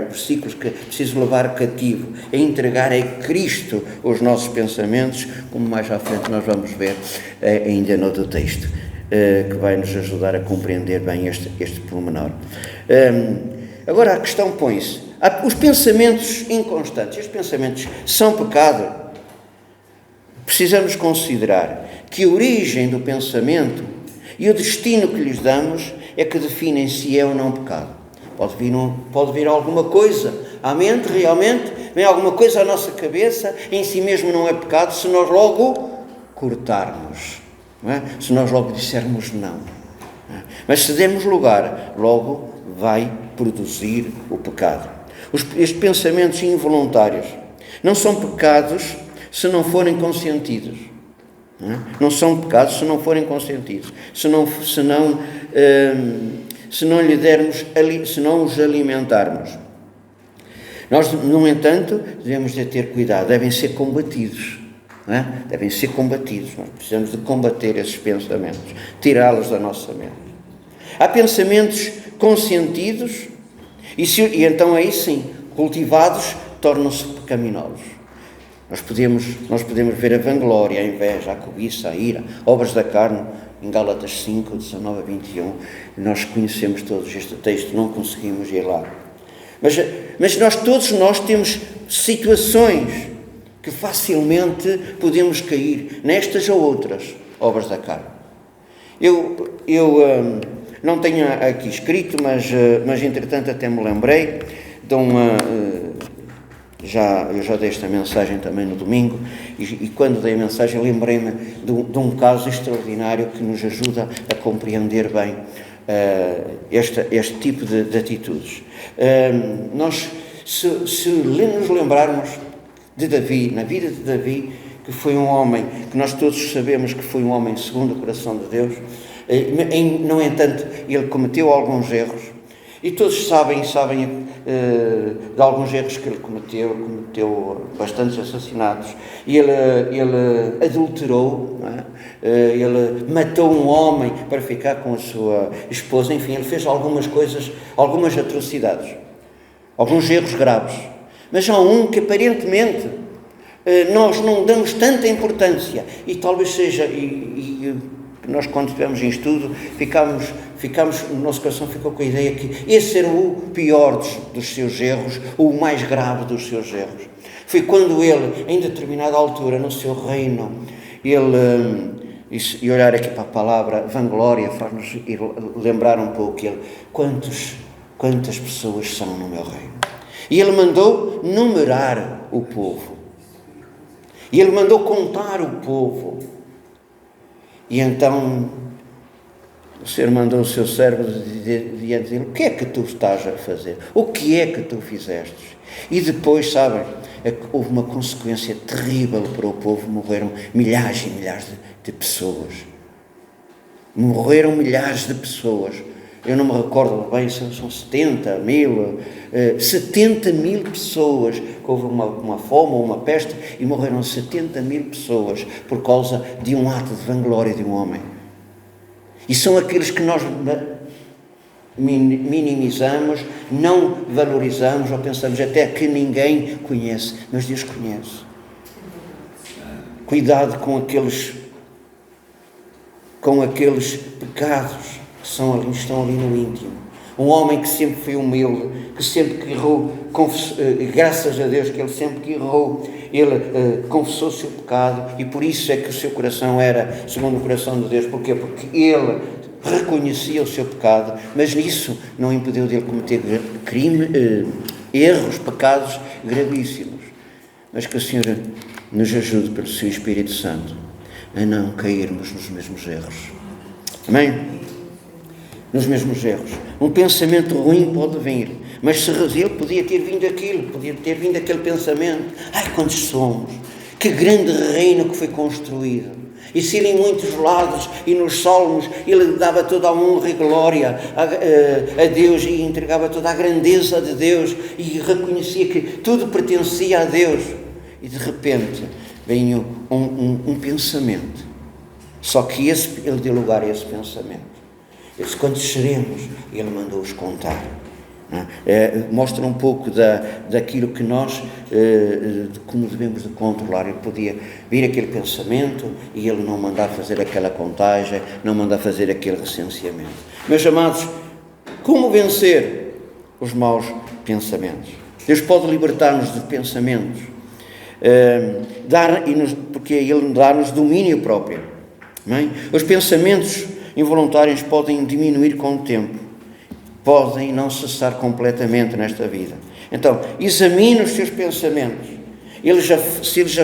versículos que preciso levar cativo, é entregar a Cristo os nossos pensamentos, como mais à frente nós vamos ver ainda no outro texto. que vai nos ajudar a compreender bem este pormenor. Agora a questão põe-se, os pensamentos inconstantes, estes pensamentos são pecado? Precisamos considerar que a origem do pensamento e o destino que lhes damos é que definem se é ou não pecado. Pode vir alguma coisa à mente, realmente, vem alguma coisa à nossa cabeça, em si mesmo não é pecado, se nós logo cortarmos, não é? Se nós logo dissermos não. Mas se dermos lugar, logo vai produzir o pecado. Estes pensamentos involuntários não são pecados se não forem consentidos. Não são pecados se não forem consentidos. Se não os alimentarmos. Nós, no entanto, devemos de ter cuidado, devem ser combatidos. Devem ser combatidos. Nós precisamos de combater esses pensamentos, tirá-los da nossa mente. Há pensamentos consentidos e então aí sim, cultivados, tornam-se pecaminosos. Nós podemos ver a vanglória, a inveja, a cobiça, a ira, obras da carne, em Gálatas 5, 19 a 21. Nós conhecemos todos este texto, não conseguimos ir lá. Mas todos nós temos situações que facilmente podemos cair nestas ou outras obras da carne. Eu não tenho aqui escrito, mas entretanto até me lembrei de uma... Eu já dei esta mensagem também no domingo e quando dei a mensagem lembrei-me de um caso extraordinário que nos ajuda a compreender bem este tipo de atitudes. Nós, se nos lembrarmos de Davi, na vida de Davi, que foi um homem que nós todos sabemos que foi um homem segundo o coração de Deus, no entanto, ele cometeu alguns erros, e todos sabem de alguns erros que ele cometeu bastantes assassinatos, e ele adulterou, ele matou um homem para ficar com a sua esposa, enfim, ele fez algumas coisas, algumas atrocidades, alguns erros graves, mas há um que aparentemente nós não damos tanta importância, e talvez seja, nós quando estivemos em estudo, ficámos, o nosso coração ficou com a ideia que esse era o pior dos seus erros, o mais grave dos seus erros. Foi quando ele, em determinada altura, no seu reino, e olhar aqui para a palavra vanglória, faz-nos lembrar um pouco quantas pessoas são no meu reino. E ele mandou numerar o povo. E ele mandou contar o povo. E então o Senhor mandou o seu servo diante dele: o que é que tu estás a fazer? O que é que tu fizeste? E depois, sabem, houve uma consequência terrível para o povo. Morreram milhares e milhares de pessoas. Morreram milhares de pessoas. Eu não me recordo bem, são 70 mil pessoas, que houve uma fome ou uma peste e morreram 70 mil pessoas por causa de um ato de vanglória de um homem. E são aqueles que nós minimizamos, não valorizamos ou pensamos até que ninguém conhece, mas Deus conhece. Cuidado com aqueles pecados que estão ali no íntimo. Um homem que sempre foi humilde, que sempre que errou, graças a Deus que ele sempre que errou, ele confessou o seu pecado, e por isso é que o seu coração era segundo o coração de Deus. Porquê? Porque ele reconhecia o seu pecado, mas nisso não impediu dele cometer erros, pecados gravíssimos. Mas que o Senhor nos ajude pelo seu Espírito Santo a não cairmos nos mesmos erros. Amém? Nos mesmos erros. Um pensamento ruim pode vir, mas se ele podia ter vindo aquele pensamento: ai, quantos somos, que grande reino que foi construído. E se ele em muitos lados e nos salmos ele dava toda a honra e glória a Deus e entregava toda a grandeza de Deus e reconhecia que tudo pertencia a Deus, e de repente veio um pensamento, só que ele deu lugar a esse pensamento. Quando seremos, ele mandou-os contar. Mostra um pouco daquilo que nós, de como devemos de controlar. Ele podia vir aquele pensamento e ele não mandar fazer aquela contagem, não mandar fazer aquele recenseamento. Meus amados, como vencer os maus pensamentos? Deus pode libertar-nos de pensamentos, porque Ele dá-nos domínio próprio. Não é? Os pensamentos involuntários podem diminuir com o tempo, podem não cessar completamente nesta vida. Então, examine os seus pensamentos. Se eles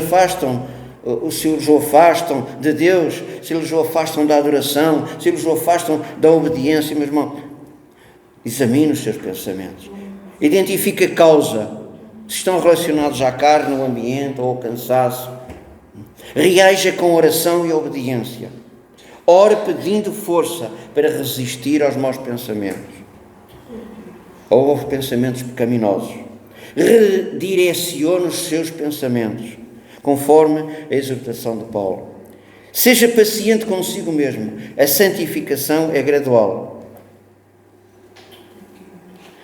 o afastam de Deus, se eles o afastam da adoração, se eles o afastam da obediência, meu irmão, examine os seus pensamentos. Identifique a causa, se estão relacionados à carne, ao ambiente ou ao cansaço. Reaja com oração e obediência. Ore pedindo força para resistir aos maus pensamentos ou aos pensamentos pecaminosos. Redirecione os seus pensamentos, conforme a exortação de Paulo. Seja paciente consigo mesmo. A santificação é gradual.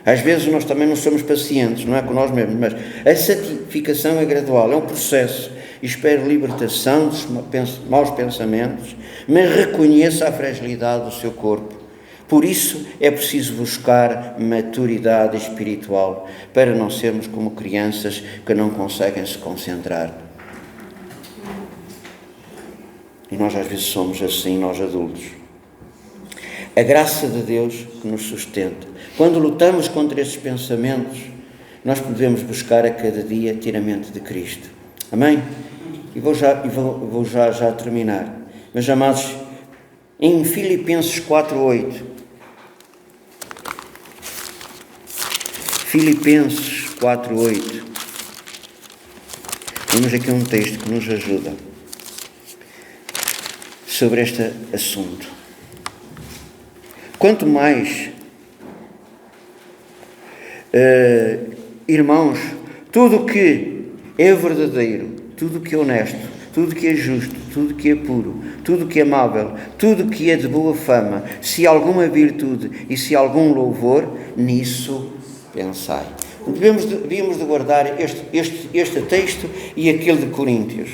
Às vezes nós também não somos pacientes, não é com nós mesmos, mas a santificação é gradual, é um processo. Espero libertação dos maus pensamentos, mas reconheça a fragilidade do seu corpo. Por isso é preciso buscar maturidade espiritual, para não sermos como crianças que não conseguem se concentrar. E nós às vezes somos assim, nós adultos. A graça de Deus que nos sustenta. Quando lutamos contra esses pensamentos, nós podemos buscar a cada dia tiramento de Cristo. Amém? E vou já terminar. Meus amados, em Filipenses 4:8. Filipenses 4:8. Temos aqui um texto que nos ajuda sobre este assunto. Quanto mais, irmãos, tudo o que é verdadeiro, tudo o que é honesto, tudo o que é justo, tudo o que é puro, tudo o que é amável, tudo o que é de boa fama, se alguma virtude e se algum louvor, nisso pensai. Devíamos de guardar este texto e aquele de Coríntios.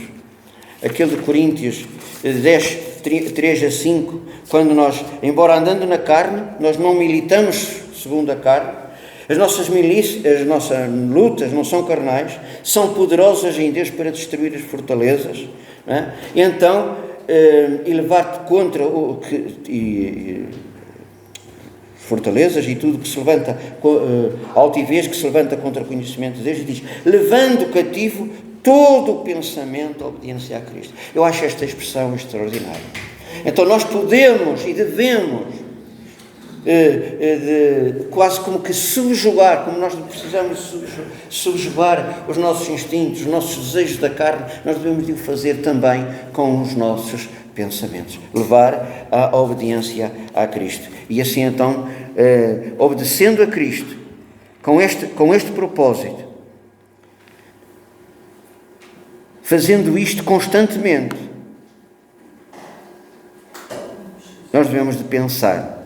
Aquele de Coríntios 10, 3 a 5, quando nós, embora andando na carne, nós não militamos segundo a carne, as nossas lutas não são carnais, são poderosas em Deus para destruir as fortalezas. Não é? Então, e levar-te contra fortalezas e tudo que se levanta, altivez que se levanta contra o conhecimento de Deus, e diz, levando cativo todo o pensamento à obediência a Cristo. Eu acho esta expressão extraordinária. Então nós podemos e devemos quase como que subjugar, como nós precisamos subjugar os nossos instintos, os nossos desejos da carne, nós devemos de o fazer também com os nossos pensamentos. Levar à obediência a Cristo. E assim então, obedecendo a Cristo, com este propósito, fazendo isto constantemente, nós devemos de pensar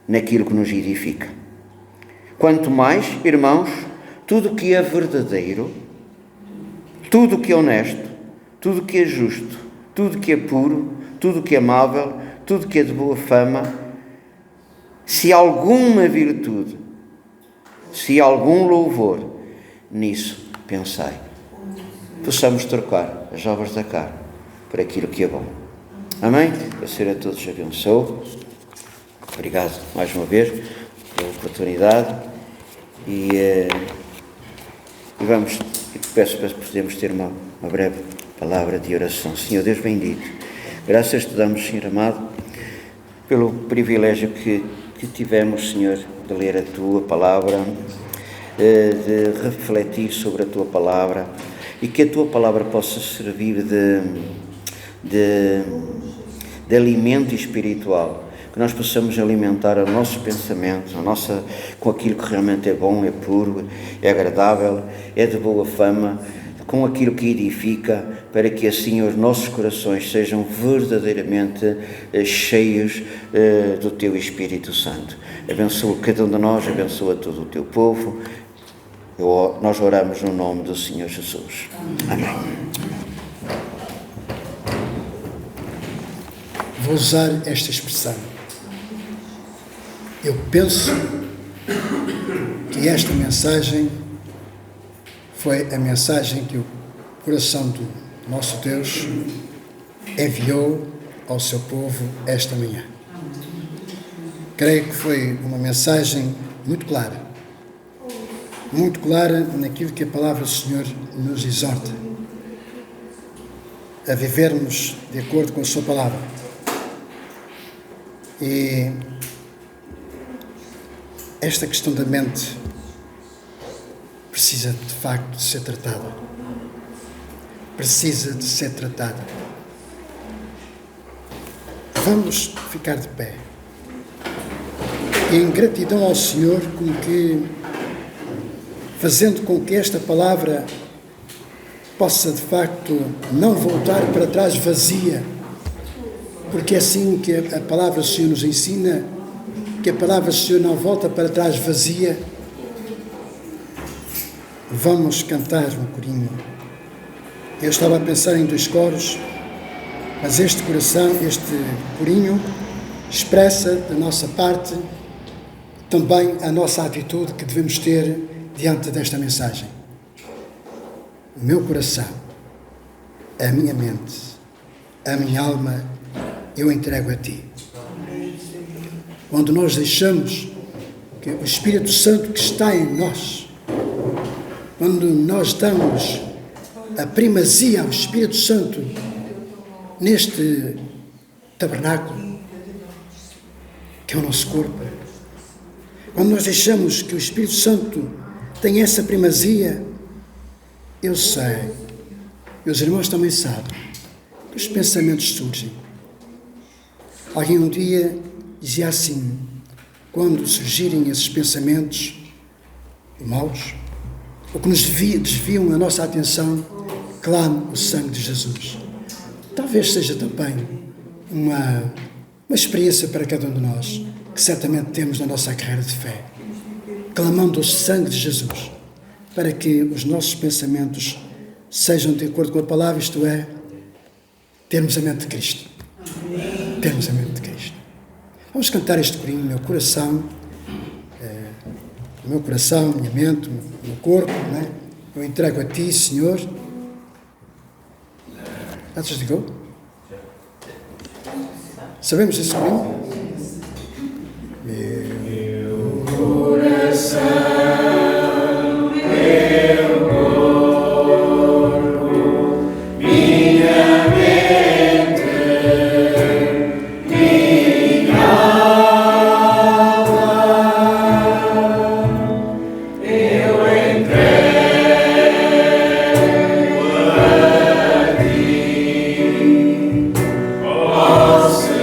naquilo que nos edifica. Quanto mais, irmãos, tudo o que é verdadeiro, tudo o que é honesto, tudo o que é justo, tudo o que é puro, tudo o que é amável, tudo o que é de boa fama, se alguma virtude, se algum louvor, nisso pensai. Possamos trocar as obras da carne por aquilo que é bom. Amém? Que o Senhor a todos abençoe. Obrigado mais uma vez pela oportunidade e peço para podermos ter uma breve palavra de oração. Senhor Deus bendito, graças te damos, Senhor amado, pelo privilégio que tivemos, Senhor, de ler a Tua Palavra, de refletir sobre a Tua Palavra e que a Tua Palavra possa servir de alimento espiritual, que nós possamos alimentar os nossos pensamentos, com aquilo que realmente é bom, é puro, é agradável, é de boa fama, com aquilo que edifica, para que assim os nossos corações sejam verdadeiramente cheios do Teu Espírito Santo. Abençoa cada um de nós, abençoa todo o Teu povo. Nós oramos no nome do Senhor Jesus. Amém. Vou usar esta expressão. Eu penso que esta mensagem foi a mensagem que o coração do nosso Deus enviou ao seu povo esta manhã. Creio que foi uma mensagem muito clara naquilo que a palavra do Senhor nos exorta, a vivermos de acordo com a sua palavra. E esta questão da mente precisa de facto de ser tratada. Precisa de ser tratada. Vamos ficar de pé. E em gratidão ao Senhor, como que fazendo com que esta palavra possa de facto não voltar para trás vazia, porque é assim que a palavra do Senhor nos ensina, que a palavra do Senhor não volta para trás vazia. Vamos cantar um corinho. Eu estava a pensar em 2 coros, mas este corinho expressa da nossa parte também a nossa atitude que devemos ter diante desta mensagem. O meu coração, a minha mente, a minha alma, eu entrego a Ti. Quando nós deixamos que o Espírito Santo que está em nós, quando nós damos a primazia ao Espírito Santo neste tabernáculo, que é o nosso corpo, quando nós deixamos que o Espírito Santo tenha essa primazia, eu sei, e os irmãos também sabem, que os pensamentos surgem. Alguém um dia dizia assim: quando surgirem esses pensamentos maus, ou que nos desviam a nossa atenção, clame o sangue de Jesus. Talvez seja também uma experiência para cada um de nós, que certamente temos na nossa carreira de fé, clamando o sangue de Jesus, para que os nossos pensamentos sejam de acordo com a palavra, isto é, termos a mente de Cristo. Termos a mente de Cristo. Vamos cantar este corinho, meu coração, minha mente, o meu corpo, não é? Eu entrego a Ti, Senhor. Já desligou? Sabemos esse corinho? Meu coração, meu corpo, minha mente, minha alma, eu entrego a Ti, ó Senhor.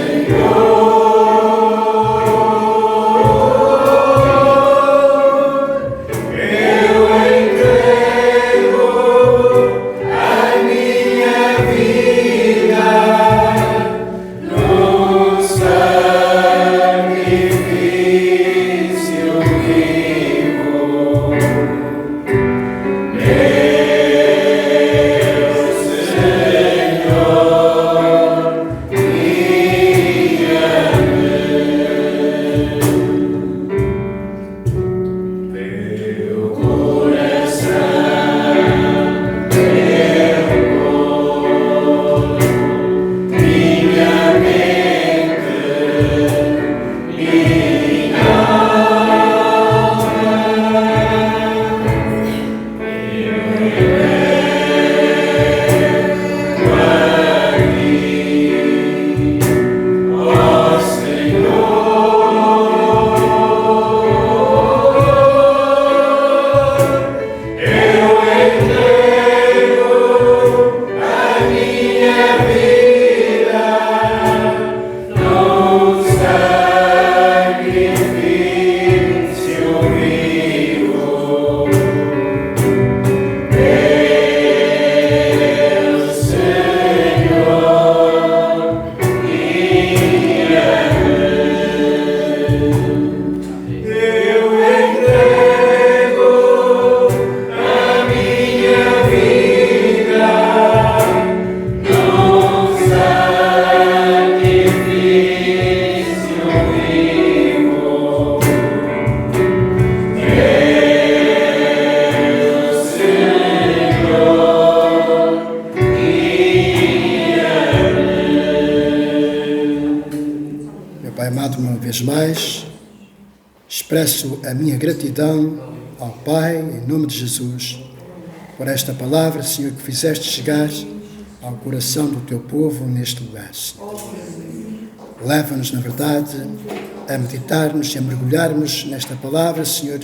Expresso a minha gratidão ao Pai, em nome de Jesus, por esta palavra, Senhor, que fizeste chegar ao coração do teu povo neste lugar, Senhor. Leva-nos, na verdade, a meditarmos e a mergulharmos nesta palavra, Senhor,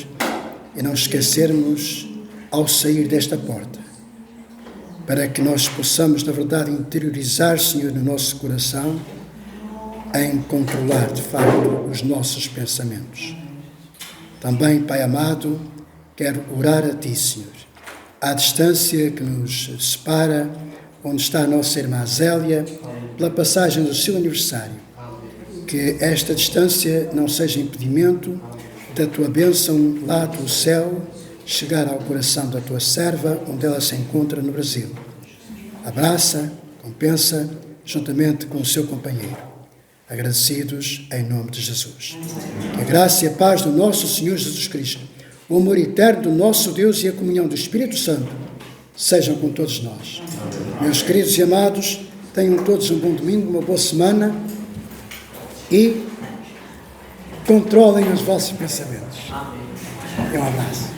e não esquecermos ao sair desta porta, para que nós possamos, na verdade, interiorizar, Senhor, no nosso coração, em controlar, de facto, os nossos pensamentos. Também, Pai amado, quero orar a Ti, Senhor, à distância que nos separa, onde está a nossa irmã Zélia, pela passagem do seu aniversário. Que esta distância não seja impedimento da Tua bênção lá do céu chegar ao coração da Tua serva, onde ela se encontra no Brasil. Abraça, compensa, juntamente com o seu companheiro. Agradecidos em nome de Jesus. Que a graça e a paz do nosso Senhor Jesus Cristo, o amor eterno do nosso Deus e a comunhão do Espírito Santo sejam com todos nós. Meus queridos e amados, tenham todos um bom domingo, uma boa semana e controlem os vossos pensamentos. Um abraço.